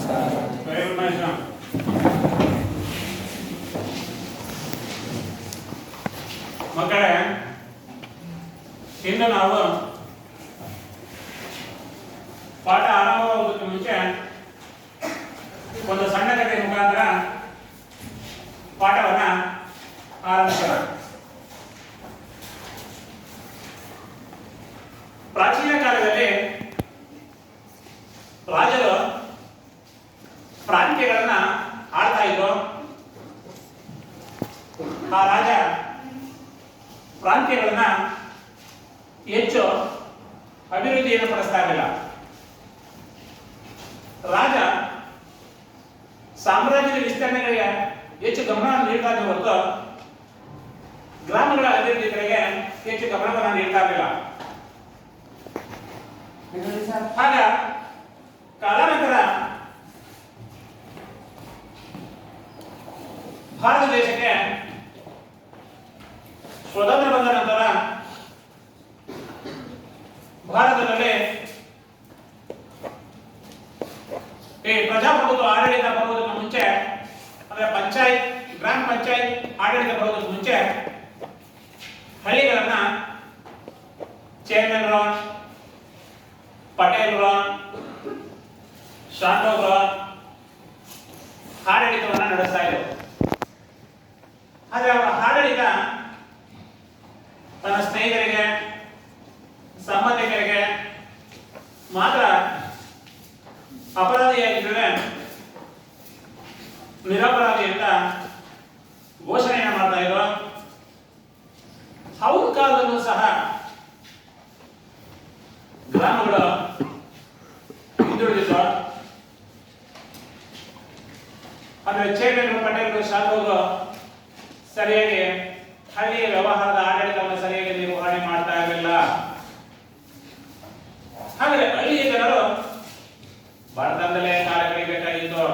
Very good, nice one. ಮಕ್ಕಳೇ, ಇಂದು ನಾವು ಪಾಠ ಆರಂಭವಾಗುವುದಕ್ಕೆ ಮುಂಚೆ ಒಂದು ಸಣ್ಣ ಕಥೆ ಮುಖಾಂತರ ಪಾಠವನ್ನ ಆರಂಭಿಸೋಣ. ಪ್ರಾಚೀನ ಕಾಲದಲ್ಲಿ ರಾಜರು ಪ್ರಾಂತ್ಯಗಳನ್ನ ಆಳ್ತಾ ಇದ್ರು. ಆ ರಾಜ ಪ್ರಾಂತ್ಯಗಳನ್ನ ಹೆಚ್ಚು ಅಭಿವೃದ್ಧಿಯನ್ನು ಪಡಿಸ್ತಾ ಇರಲಿಲ್ಲ. ರಾಜ ಸಾಮ್ರಾಜ್ಯದ ವಿಸ್ತರಣೆಗಳಿಗೆ ಹೆಚ್ಚು ಗಮನ ನೀಡ್ತಾ ಇದ್ದ ಹೊರತು ಗ್ರಾಮಗಳ ಅಭಿವೃದ್ಧಿ ಕಡೆಗೆ ಹೆಚ್ಚು ಗಮನವನ್ನು ನೀಡ್ತಾ ಇರಲಿಲ್ಲ. ಆಗ ಕಾಲಾನಂತರ ಭಾರತ ದೇಶಕ್ಕೆ ಸ್ವತಂತ್ರ ಬಂದ ನಂತರ ಭಾರತದಲ್ಲಿ ಈ ಪ್ರಜಾಪ್ರಭುತ್ವ ಆಡಳಿತ ಬರುವುದಕ್ಕೆ ಮುಂಚೆ, ಅಂದ್ರೆ ಪಂಚಾಯತ್, ಗ್ರಾಮ ಪಂಚಾಯತ್ ಆಡಳಿತ ಬರುವುದಕ್ಕೆ ಮುಂಚೆ ಹಳ್ಳಿಗಳನ್ನ ಚೇರ್ಮನ್ರು, ಪಟೇಲ್ರು, ಶಾಂಡೋಗ್ರು ಆಡಳಿತವನ್ನು ನಡೆಸ್ತಾ ಇದ್ರು. ಆದ್ರೆ ಅವರ ಆಡಳಿತ ತನ್ನ ಸ್ನೇಹಿತರಿಗೆ, ಸಂಬಂಧಿಕರಿಗೆ ಮಾತ್ರ ಅಪರಾಧಿಯಾಗಿದ್ದರೆ ನಿರಪರಾಧಿ ಅಂತ ಘೋಷಣೆಯನ್ನು ಮಾಡ್ತಾ ಇದ್ರು. ಅವ್ರ ಕಾಲದಲ್ಲೂ ಸಹ ಗ್ರಾಮಗಳು ಹಿಂದುಳಿದಿದ್ದು. ಅಂದ್ರೆ ಚೇರ್ಮನ್, ಪಟೇಲ್ರು, ಶಾಸಕರು ಸರಿಯಾಗಿ ಹಳ್ಳಿಯ ವ್ಯವಹಾರದ ಆಡಳಿತವನ್ನು ಸರಿಯಾಗಿ ನಿರ್ವಹಣೆ ಮಾಡ್ತಾ ಇರಲಿಲ್ಲ. ಹಾಗಾದ್ರೆ ಹಳ್ಳಿಯ ಜನರು ಬಡತನದಲ್ಲೇ ಕಾಲ ಕಳಿಬೇಕಾಗಿತ್ತು.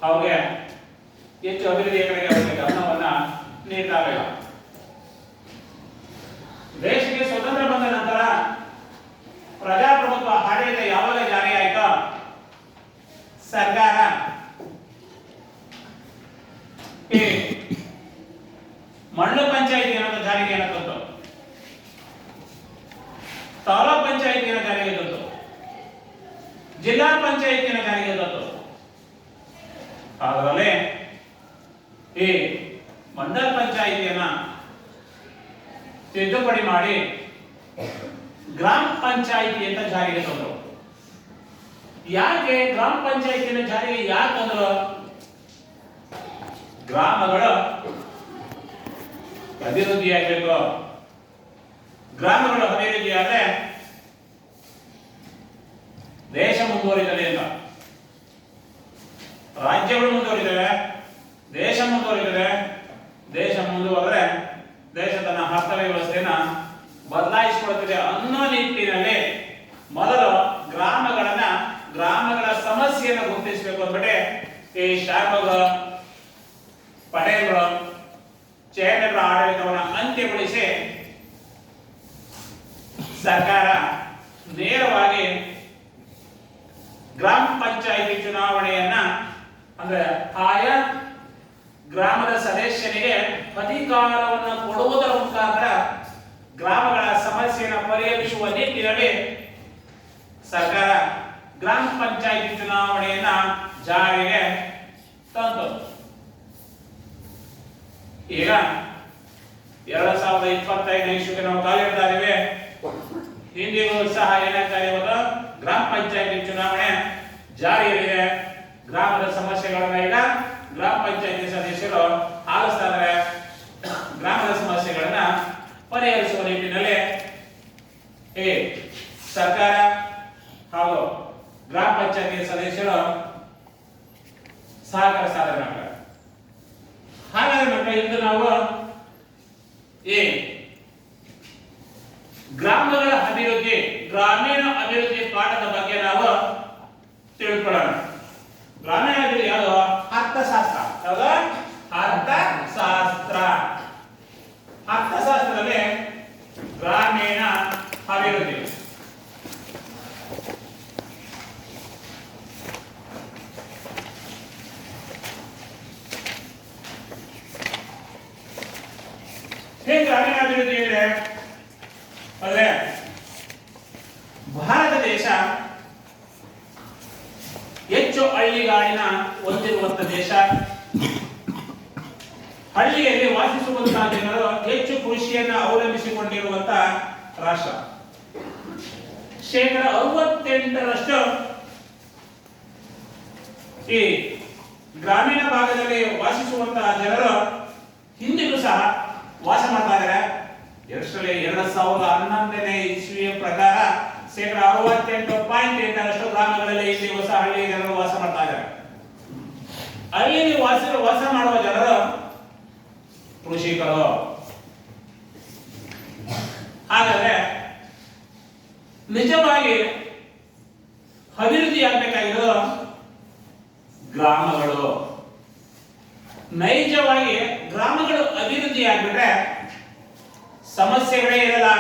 ಅವ್ರಿಗೆ ಹೆಚ್ಚು ಅಭಿವೃದ್ಧಿಯ ಕಡೆಗೆ ಅವರಿಗೆ ಗಮನವನ್ನ ನೀಡ್ತಾ ಇರಲಿಲ್ಲ. ದೇಶಕ್ಕೆ ಸ್ವತಂತ್ರ ಬಂದ ನಂತರ ಪ್ರಜಾಪ್ರಭುತ್ವ ಆಡಳಿತ ಯಾವಾಗ ಜಾರಿಯಾಯಿತೋ ಸರ್ಕಾರ ಈ ಮಂಡಲ ಪಂಚಾಯಿತಿ ಅನ್ನೋದು ಜಾರಿಗೆ ತಂತು, ತಾಲೂಕ್ ಪಂಚಾಯಿತಿಯನ್ನು ಜಾರಿಗೆ ತಂತು, ಜಿಲ್ಲಾ ಪಂಚಾಯಿತಿಯನ್ನು ಜಾರಿಗೆ ತಂತು. ಅದರಲ್ಲಿ ಈ ಮಂಡಲ ಪಂಚಾಯಿತಿಯನ್ನ ತಿದ್ದುಪಡಿ ಮಾಡಿ ಗ್ರಾಮ ಪಂಚಾಯಿತಿ ಅಂತ ಜಾರಿಗೆ ತಂದರು. ಯಾಕೆ ಗ್ರಾಮ ಪಂಚಾಯಿತಿಯನ್ನು ಜಾರಿಗೆ ಯಾಕೆ ತಂದ್ರು? ಗ್ರಾಮಗಳು ಅಭಿವೃದ್ಧಿಯಾಗಬೇಕು. ಗ್ರಾಮಗಳು ಅಭಿವೃದ್ಧಿಯಾದ್ರೆ ದೇಶ ಮುಂದುವರಿತದೆ ಅಂತ. ರಾಜ್ಯಗಳು ಮುಂದುವರಿತವೆ, ದೇಶ ಮುಂದುವರಿತದೆ. ದೇಶ ಮುಂದುವರೆದ್ರೆ ದೇಶ ತನ್ನ ಅರ್ಥ ವ್ಯವಸ್ಥೆನ ಬದಲಾಯಿಸಿಕೊಳ್ಳುತ್ತದೆ ಅನ್ನೋ ನಿಟ್ಟಿನಲ್ಲಿ ಮೊದಲು ಗ್ರಾಮಗಳ ಸಮಸ್ಯೆಯನ್ನು ಗುರುತಿಸಬೇಕು ಅಂದ್ಬಿಟ್ಟೆ ಈ ಶಾಸಕರು, ಪಟೇಲ್ರು, ಚೇರ್ಮನ್ರ ಆಡಳಿತವನ್ನು ಅಂತ್ಯಗೊಳಿಸಿ ಸರ್ಕಾರ ನೇರವಾಗಿ ಗ್ರಾಮ ಪಂಚಾಯಿತಿ ಚುನಾವಣೆಯನ್ನ, ಅಂದ್ರೆ ಆಯಾ ಗ್ರಾಮದ ಸದಸ್ಯನಿಗೆ ಅಧಿಕಾರವನ್ನು ಕೊಡುವುದರ ಮುಖಾಂತರ ಗ್ರಾಮಗಳ ಸಮಸ್ಯೆಯನ್ನು ಪರಿಹರಿಸುವ ನಿಟ್ಟಿನಲ್ಲಿ ಸರ್ಕಾರ ಗ್ರಾಮ ಪಂಚಾಯಿತಿ ಚುನಾವಣೆಯನ್ನ ಜಾರಿಗೆ ತಂತು. ಈಗ 2025 ಇಸ್ವಿಗೆ ನಾವು ಕಾಲಿಡ್ತಾ ಇದ್ದೇವೆ. ಹಿಂದಿಗೂ ಸಹ ಏನಾಗ್ತಾ ಇರೋದು, ಗ್ರಾಮ ಪಂಚಾಯಿತಿ ಚುನಾವಣೆ ಜಾರಿಯಲ್ಲಿದೆ. ಗ್ರಾಮದ ಸಮಸ್ಯೆಗಳನ್ನ ಈಗ ಗ್ರಾಮ ಪಂಚಾಯಿತಿ ಸದಸ್ಯರು ಆಲಿಸ್ತಾ ಇದ್ದಾರೆ. ಗ್ರಾಮದ ಸಮಸ್ಯೆಗಳನ್ನ ಪರಿಹರಿಸುವ ನಿಟ್ಟಿನಲ್ಲಿ ಈ ಸರ್ಕಾರ ಹಾಗೂ ಗ್ರಾಮ ಪಂಚಾಯಿತಿ ಸದಸ್ಯರು ಸಹಕರಿಸ್ತಾ ಇದ್ದಾರೆ. ಹಾಗಾದ್ರೆ ಇಂದು ನಾವು ಈ ಗ್ರಾಮಗಳ ಅಭಿವೃದ್ಧಿ, ಗ್ರಾಮೀಣ ಅಭಿವೃದ್ಧಿ ಪಾಠದ ಬಗ್ಗೆ ನಾವು ತಿಳ್ಕೊಳ್ಳೋಣ. ಗ್ರಾಮೀಣ ಅಭಿವೃದ್ಧಿ ಯಾವುದು? ಅರ್ಥಶಾಸ್ತ್ರ. ಯಾವುದು? ಅರ್ಥಶಾಸ್ತ್ರ. ಅರ್ಥಶಾಸ್ತ್ರದಲ್ಲಿ ಗ್ರಾಮೀಣ ಅಭಿವೃದ್ಧಿ ಹೇಗೆ ಗ್ರಾಮೀಣ ಅಭಿವೃದ್ಧಿ ಇದೆ ಅಂದ್ರೆ ಭಾರತ ದೇಶ ಹೆಚ್ಚು ಹಳ್ಳಿಗಾಡಿನ ಹೊಂದಿರುವಂತಹ ದೇಶ. ಹಳ್ಳಿಯಲ್ಲಿ ವಾಸಿಸುವಂತಹ ಜನರು ಹೆಚ್ಚು ಕೃಷಿಯನ್ನು ಅವಲಂಬಿಸಿಕೊಂಡಿರುವಂತಹ ರಾಷ್ಟ್ರ. 68% ಈ ಗ್ರಾಮೀಣ ಭಾಗದಲ್ಲಿ ವಾಸಿಸುವಂತಹ ಜನರು ಹಿಂದಿಗೂ ಸಹ ವಾಸ ಮಾಡ್ತಾ ಇದ್ದಾರೆ. 2011ನೇ ಇಸ್ವಿಯ ಪ್ರಕಾರ 68.8% ಗ್ರಾಮಗಳಲ್ಲಿ ಇಂದಿಗೂ ಸಹ ಹಳ್ಳಿ ಜನರು ವಾಸ ಮಾಡ್ತಾ ಇದ್ದಾರೆ. ಹಳ್ಳಿಯಲ್ಲಿ ವಾಸ ಮಾಡುವ ಜನರು ಕೃಷಿಕರು. ಹಾಗಾದ್ರೆ ನಿಜವಾಗಿ ಅಭಿವೃದ್ಧಿ ಆಗಬೇಕಾಗಿರೋದು ಗ್ರಾಮಗಳು. ನೈಜವಾಗಿ ಗ್ರಾಮಗಳು ಅಭಿವೃದ್ಧಿ ಆಗ್ಬಿಟ್ರೆ ಸಮಸ್ಯೆಗಳೇ ಇರಲ್ಲ.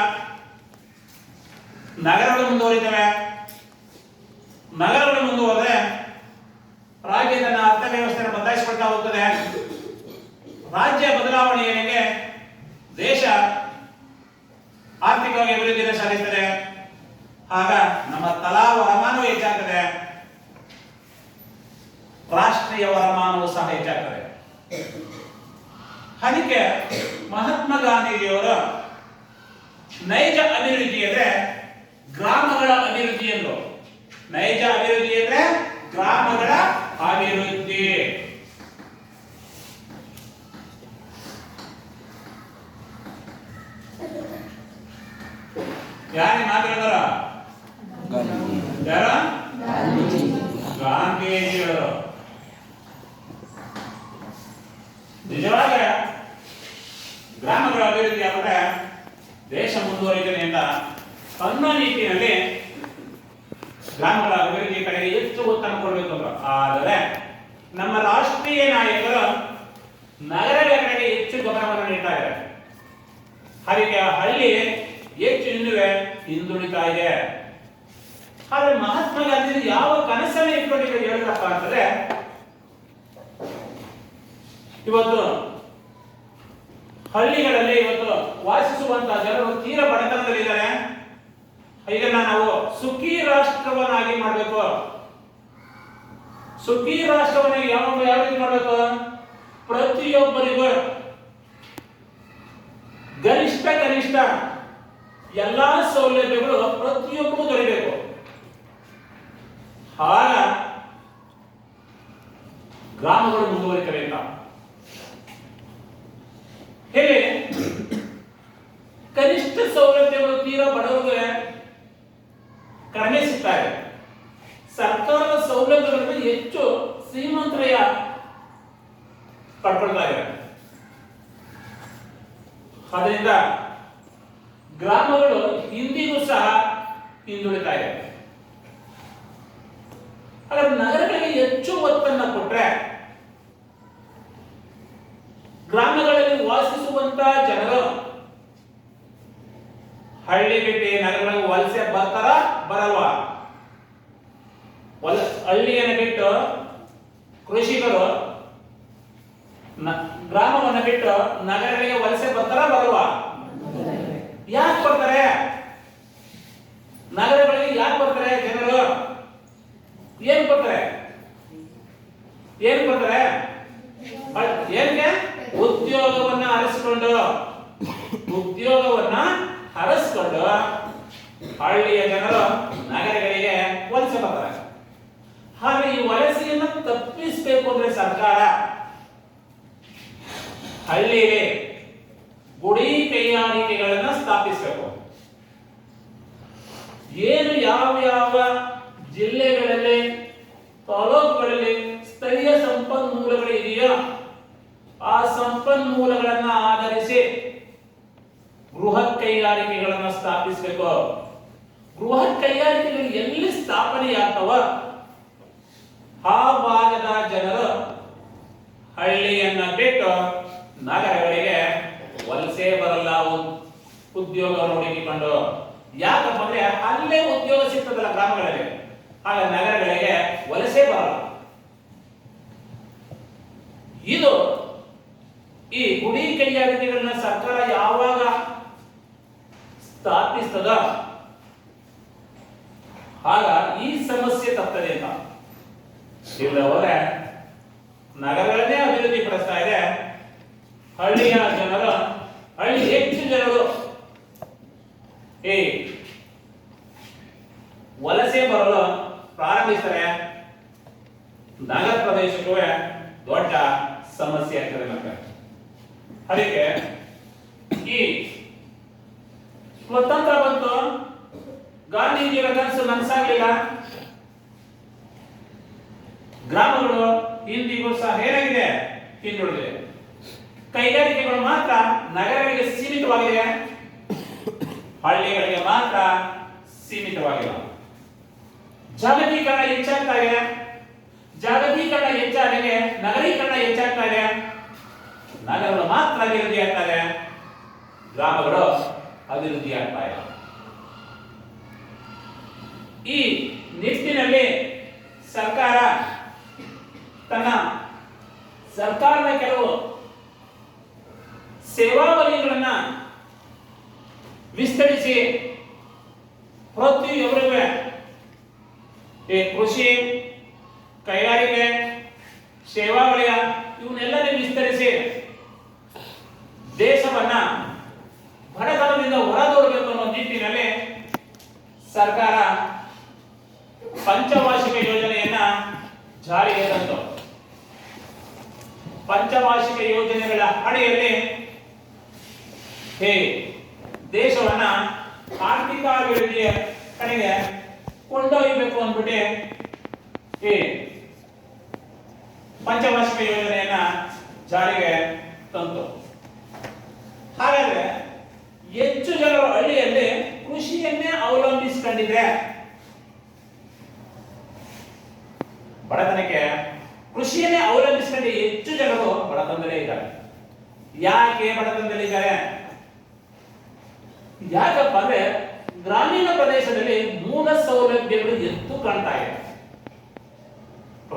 ನಗರಗಳು ಮುಂದುವರಿತವೆ. ನಗರಗಳು ಮುಂದುವರೆದ್ರೆ ರಾಜ್ಯದ ಅರ್ಥವ್ಯವಸ್ಥೆಯನ್ನು ಬದಲಾಯಿಸಿಕೊಳ್ತಾ ಹೋಗ್ತದೆ. ರಾಜ್ಯ ಬದಲಾವಣೆಗೆ ದೇಶ ಆರ್ಥಿಕವಾಗಿ ಅಭಿವೃದ್ಧಿಯನ್ನು ಸಾಧಿಸುತ್ತದೆ. ಆಗ ನಮ್ಮ ತಲಾ ವರಮಾನವೂ ಹೆಚ್ಚಾಗ್ತದೆ, ರಾಷ್ಟ್ರೀಯ ವರಮಾನವೂ ಸಹ ಹೆಚ್ಚಾಗ್ತದೆ. ಅದಕ್ಕೆ ಮಹಾತ್ಮ ಗಾಂಧೀಜಿಯವರು ನೈಜ ಅಭಿವೃದ್ಧಿ ಅಂದ್ರೆ ಗ್ರಾಮಗಳ ಅಭಿವೃದ್ಧಿ ಎಂದು. ನೈಜ ಅಭಿವೃದ್ಧಿ ಅಂದ್ರೆ ಗ್ರಾಮಗಳ ಅಭಿವೃದ್ಧಿ. ಯಾರು ಮಾತಾಡಿದಾರ? ಯಾರ? ಗಾಂಧೀಜಿಯವರು. ನಿಜವಾಗ ಗ್ರಾಮಗಳ ಅಭಿವೃದ್ಧಿ ಆದರೆ ದೇಶ ಮುಂದುವರಿಯುತ್ತದೆ ಅಂತ ತನ್ನ ನೀತಿಯಲ್ಲಿ ಗ್ರಾಮಗಳ ಅಭಿವೃದ್ಧಿ ಕಡೆಗೆ ಹೆಚ್ಚು ಒತ್ತನ್ನು ಕೊಡಬೇಕು. ಆದರೆ ನಮ್ಮ ರಾಷ್ಟ್ರೀಯ ನಾಯಕರು ನಗರಗಳ ಕಡೆಗೆ ಹೆಚ್ಚು ಗಮನವನ್ನು ನೀಡ್ತಾ ಇದ್ದಾರೆ. ಅದಕ್ಕೆ ಹಳ್ಳಿ ಹೆಚ್ಚು ಇನ್ನುವೆ ಹಿಂದುಳಿತಾ ಇದೆ. ಆದ್ರೆ ಮಹಾತ್ಮ ಗಾಂಧಿ ಯಾವ ಕನಸನ್ನು ಇಟ್ಕೊಂಡಿದ್ರು ಹೇಳಿದ್ರಪ್ಪ ಅಂತಂದ್ರೆ, ಇವತ್ತು ಹಳ್ಳಿಗಳಲ್ಲಿ ಇವತ್ತು ವಾಸಿಸುವಂತಹ ಜನರು ತೀರ ಬಡತನದಲ್ಲಿದ್ದಾರೆ. ಇದನ್ನ ನಾವು ಸುಖಿ ರಾಷ್ಟ್ರವನ್ನಾಗಿ ಮಾಡಬೇಕು. ಸುಖಿ ರಾಷ್ಟ್ರವನ್ನಾಗಿ ಯಾವ ರೀತಿ ಮಾಡಬೇಕು? ಪ್ರತಿಯೊಬ್ಬರಿಗೂ ಗರಿಷ್ಠ ಕನಿಷ್ಠ ಎಲ್ಲಾ ಸೌಲಭ್ಯಗಳು ಪ್ರತಿಯೊಬ್ಬರಿಗೂ ದೊರೆಯಬೇಕು. ಆಗ ಗ್ರಾಮಗಳು ಮುಂದುವರಿತವೆ ಅಂತ ಹೇಳಿ ಕನಿಷ್ಠ ಸೌಲಭ್ಯಗಳು ತೀರಾ ಬಡವರಿಗೆ ಕಡಿಮೆ ಸಿಗ್ತಾರೆ. ಸರ್ಕಾರದ ಸೌಲಭ್ಯಗಳನ್ನು ಹೆಚ್ಚು ಶ್ರೀಮಂತರಯ್ಯ ಪಡ್ಕೊಳ್ತಾ ಇದ್ದಾರೆ. ಅದರಿಂದ ಗ್ರಾಮಗಳು ಇಂದಿಗೂ ಸಹ ಹಿಂದುಳಿತಾ ಇದೆ. ಹಾಗಾದ್ರೆ ನಗರಗಳಿಗೆ ಹೆಚ್ಚು ಒತ್ತನ್ನು ಕೊಟ್ರೆ ಗ್ರಾಮಗಳಲ್ಲಿ ವಾಸಿಸುವಂತಹ ಜನರು ಹಳ್ಳಿ ಬಿಟ್ಟು ನಗರಗಳಿಗೆ ವಲಸೆ ಬರ್ತಾರ ಬರಲ್ವಾ? ಹಳ್ಳಿಯನ್ನು ಬಿಟ್ಟು ಕೃಷಿಕರು ಗ್ರಾಮವನ್ನು ಬಿಟ್ಟು ನಗರಗಳಿಗೆ ವಲಸೆ ಬರ್ತಾರ ಬರಲ್ವಾ? ಯಾಕೆ ಬರ್ತಾರೆ? ನಗರಗಳಿಗೆ ಯಾಕೆ ಬರ್ತಾರೆ ಜನರು? ಏನ್ ಬರ್ತಾರೆ? ಏನಕ್ಕೆ? ಉದ್ಯೋಗವನ್ನ ಅರಸಿಕೊಂಡು ಹಳ್ಳಿಯ ಜನರು ನಗರಗಳಿಗೆ ವಲಸೆ ಬರ್ತಾರೆ. ಹಾಗೆ ಈ ವಲಸೆಯನ್ನು ತಪ್ಪಿಸಬೇಕು ಅಂದ್ರೆ ಸರ್ಕಾರ ಹಳ್ಳಿಗೆ ಗುಡಿ ಕೈಗಾರಿಕೆಗಳನ್ನ ಸ್ಥಾಪಿಸಬೇಕು. ಏನು ಯಾವ ಜಿಲ್ಲೆಗಳಲ್ಲಿ ತಾಲೂಕುಗಳಲ್ಲಿ ಸ್ಥಳೀಯ ಸಂಪನ್ಮೂಲಗಳು ಇದೆಯೋ ಆ ಸಂಪನ್ಮೂಲಗಳನ್ನ ಆಧರಿಸಿ ಬೃಹತ್ ಕೈಗಾರಿಕೆಗಳನ್ನು ಸ್ಥಾಪಿಸಬೇಕು. ಬೃಹತ್ ಕೈಗಾರಿಕೆಗಳು ಎಲ್ಲಿ ಸ್ಥಾಪನೆಯಾಗ್ತವ ಆ ಭಾಗದ ಜನರು ಹಳ್ಳಿಯನ್ನ ಬಿಟ್ಟು ನಗರಗಳಿಗೆ ವಲಸೆ ಬರಲ್ಲ, ಉದ್ಯೋಗ ಹುಡುಕಿಕೊಂಡು. ಯಾಕಪ್ಪ ಅಂದ್ರೆ ಅಲ್ಲೇ ಉದ್ಯೋಗ ಸಿಗ್ತದಲ್ಲ ಗ್ರಾಮಗಳಲ್ಲಿ, ಆಗ ನಗರಗಳಿಗೆ ವಲಸೆ ಬರಲ್ಲ. ಇದು ಈ ಗುಡಿ ಕೈಗಾರಿಕೆಗಳನ್ನ ಸರ್ಕಾರ ಯಾವಾಗ ಸ್ಥಾಪಿಸ್ತದ ಆಗ ಈ ಸಮಸ್ಯೆ ತಪ್ಪದೆ ಅಂತ. ಇಲ್ಲವರೆ ನಗರಗಳನ್ನೇ ಅಭಿವೃದ್ಧಿ ಪಡಿಸ್ತಾ ಇದೆ, ಹಳ್ಳಿಯ ಜನರು ಹೆಚ್ಚು ಜನರು ವಲಸೆ ಬರಲು ಪ್ರಾರಂಭಿಸ್ತಾರೆ. ನಗರ ಪ್ರದೇಶಕ್ಕೂ ದೊಡ್ಡ ಸಮಸ್ಯೆ ಆಗ್ತದೆ ನಮಗೆ. ಅದಕ್ಕೆ ಈ ಸ್ವತಂತ್ರ ಬಂತು, ಗಾಂಧೀಜಿಯವರ ಕನಸು ನನಸಾಗಲಿಲ್ಲ. ಗ್ರಾಮಗಳು ಇಂದಿಗೂ ಸಹ ಏನಾಗಿದೆ, ಹಿಂದುಳಿದಿದೆ. ಕೈಗಾರಿಕೆಗಳು ಮಾತ್ರ ನಗರಗಳಿಗೆ ಸೀಮಿತವಾಗಿದೆ, ಹಳ್ಳಿಗಳಿಗೆ ಮಾತ್ರ ಸೀಮಿತವಾಗಿಲ್ಲ. ಜಾಗತೀಕರಣ ಹೆಚ್ಚಾಗ್ತಾ ಇದೆ, ಜಾಗತೀಕರಣ ಹೆಚ್ಚಾಗಿದೆ, ನಗರೀಕರಣ ಹೆಚ್ಚಾಗ್ತಾ ಇದೆ. ನಗರಗಳು ಮಾತ್ರ ಅಭಿವೃದ್ಧಿ ಆಗ್ತಾರೆ, ಗ್ರಾಮಗಳು ಅಭಿವೃದ್ಧಿ ಆಗ್ತಾ ಇಲ್ಲ. ಈ ನಿಟ್ಟಿನಲ್ಲಿ ಸರ್ಕಾರ ತನ್ನ ಸರ್ಕಾರದ ಕೆಲವು ಸೇವಾವಲಯಗಳನ್ನ ವಿಸ್ತರಿಸಿ ಪ್ರತಿಯೊಬ್ಬರಿಗೂ ಕೃಷಿ, ಕೈಗಾರಿಕೆ, ಸೇವಾವಲಯ ಇವನ್ನೆಲ್ಲನೇ ವಿಸ್ತರಿಸಿ ದೇಶವನ್ನ ಬಡತನದಿಂದ ಹೊರದೂಡಬೇಕು ಅನ್ನೋ ನಿಟ್ಟಿನಲ್ಲಿ ಸರ್ಕಾರ ಪಂಚವಾರ್ಷಿಕ ಯೋಜನೆಯನ್ನ ಜಾರಿಗೆ ತಂತು. ಪಂಚವಾರ್ಷಿಕ ಯೋಜನೆಗಳ ಅಡಿಯಲ್ಲಿ ದೇಶವನ್ನ ಆರ್ಥಿಕ ಅಭಿವೃದ್ಧಿಯ ಕಡೆಗೆ ಕೊಂಡೊಯ್ಯಬೇಕು ಅಂದ್ಬಿಟ್ಟು ಪಂಚವಾರ್ಷಿಕ ಯೋಜನೆಯನ್ನ ಜಾರಿಗೆ ತಂತು. ಹಾಗಾದ್ರೆ ಹೆಚ್ಚು ಜನರು ಹಳ್ಳಿಯಲ್ಲಿ ಕೃಷಿಯನ್ನೇ ಅವಲಂಬಿಸಿಕೊಂಡಿದ್ರೆ ಬಡತನಕ್ಕೆ ಕೃಷಿಯನ್ನೇ ಅವಲಂಬಿಸಿಕೊಂಡು ಹೆಚ್ಚು ಜನರು ಬಡತನದಲ್ಲೇ ಇದ್ದಾರೆ. ಯಾಕೆ ಬಡತನದಲ್ಲಿದ್ದಾರೆ? ಯಾಕಪ್ಪ ಅಂದ್ರೆ ಗ್ರಾಮೀಣ ಪ್ರದೇಶದಲ್ಲಿ ಮೂಲ ಸೌಲಭ್ಯಗಳು ಎದ್ದು ಕಾಣ್ತಾ ಇದೆ.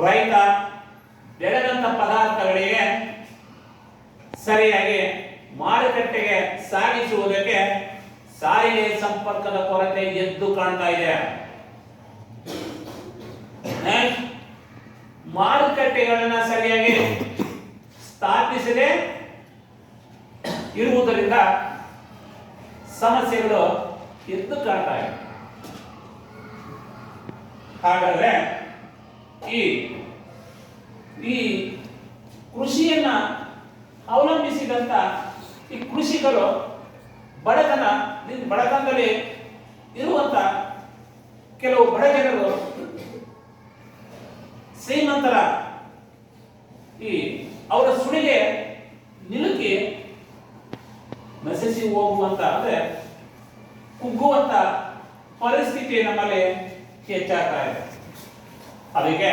ರೈತ ಬೆಳೆದಂತ ಪದಾರ್ಥಗಳಿಗೆ ಸರಿಯಾಗಿ ಮಾರುಕಟ್ಟೆಗೆ ಸಾಗಿಸುವುದಕ್ಕೆ ಸಾರಿಗೆ ಸಂಪರ್ಕದ ಕೊರತೆ ಎದ್ದು ಕಾಣ್ತಾ ಇದೆ. ಮಾರುಕಟ್ಟೆಗಳನ್ನ ಸರಿಯಾಗಿ ಸ್ಥಾಪಿಸದೆ ಇರುವುದರಿಂದ ಸಮಸ್ಯೆಗಳು ಎದ್ದು ಕಾಣ್ತಾ ಇದೆ. ಹಾಗಾದ್ರೆ ಈ ಕೃಷಿಯನ್ನ ಅವಲಂಬಿಸಿದಂತ ಈ ಕೃಷಿಕರು ಬಡತನದಲ್ಲಿ ಇರುವಂತ ಕೆಲವು ಬಡ ಜನರು ಶ್ರೀಮಂತರ ಅವರ ಸುಳಿಗೆ ನಿಲುಕಿ ನಶಿಸಿ ಹೋಗುವಂತ ಅಂದ್ರೆ ಕುಗ್ಗುವಂತ ಪರಿಸ್ಥಿತಿ ನಮ್ಮಲ್ಲಿ ಹೆಚ್ಚಾಗ್ತಾ ಇದೆ. ಅದಕ್ಕೆ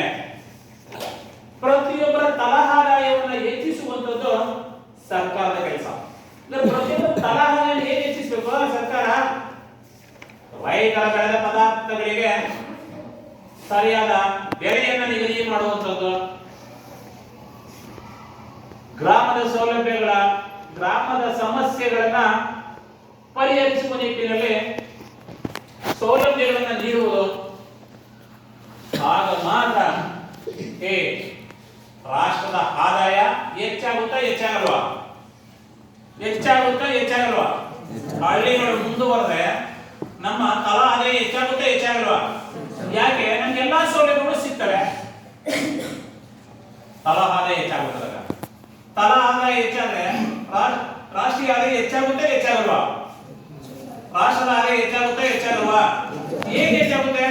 ಪ್ರತಿಯೊಬ್ಬರ ತಲಾದಾಯವನ್ನು ಹೆಚ್ಚಿಸುವಂತದ್ದು ಸರ್ಕಾರದ ಕೆಲಸ. ಪ್ರತಿಯೊಬ್ಬರ ತಲಾದಾಯವನ್ನು ಹೇಗೆ ಹೆಚ್ಚಿಸಬೇಕು? ಸರ್ಕಾರ ರೈತರ ಬೆಳೆದ ಪದಾರ್ಥಗಳಿಗೆ ಸರಿಯಾದ ಬೆಲೆಯನ್ನು ನಿಗದಿ ಮಾಡುವಂಥದ್ದು, ಗ್ರಾಮದ ಗ್ರಾಮದ ಸಮಸ್ಯೆಗಳನ್ನ ಪರಿಹರಿಸುವ ನಿಟ್ಟಿನಲ್ಲಿ ಸೌಲಭ್ಯಗಳನ್ನು ನೀಡುವುದು. ಆಗ ಮಾತ್ರ ರಾಷ್ಟ್ರದ ಆದಾಯ ಹೆಚ್ಚಾಗಲ್ವಾ? ಹಳ್ಳಿಗಳು ಮುಂದುವರೆದ್ರೆ ನಮ್ಮ ತಲಾ ಆದಾಯ ಹೆಚ್ಚಾಗಲ್ವಾ? ಯಾಕೆ? ನಮ್ಗೆ ಎಲ್ಲಾ ಸೌಲಭ್ಯಗಳು ಸಿಗ್ತವೆ. ತಲಾ ಆದಾಯ ಹೆಚ್ಚಾಗುತ್ತದೆ. ತಲಾ ಆದಾಯ ಹೆಚ್ಚಾದ್ರೆ ರಾಷ್ಟ್ರೀಯ ಆದಾಯ ಹೆಚ್ಚಾಗಲ್ವಾ? ರಾಷ್ಟ್ರದ ಆದಾಯ ಹೆಚ್ಚಾಗಲ್ವಾ? ಹೇಗೆ ಹೆಚ್ಚಾಗುತ್ತೆ?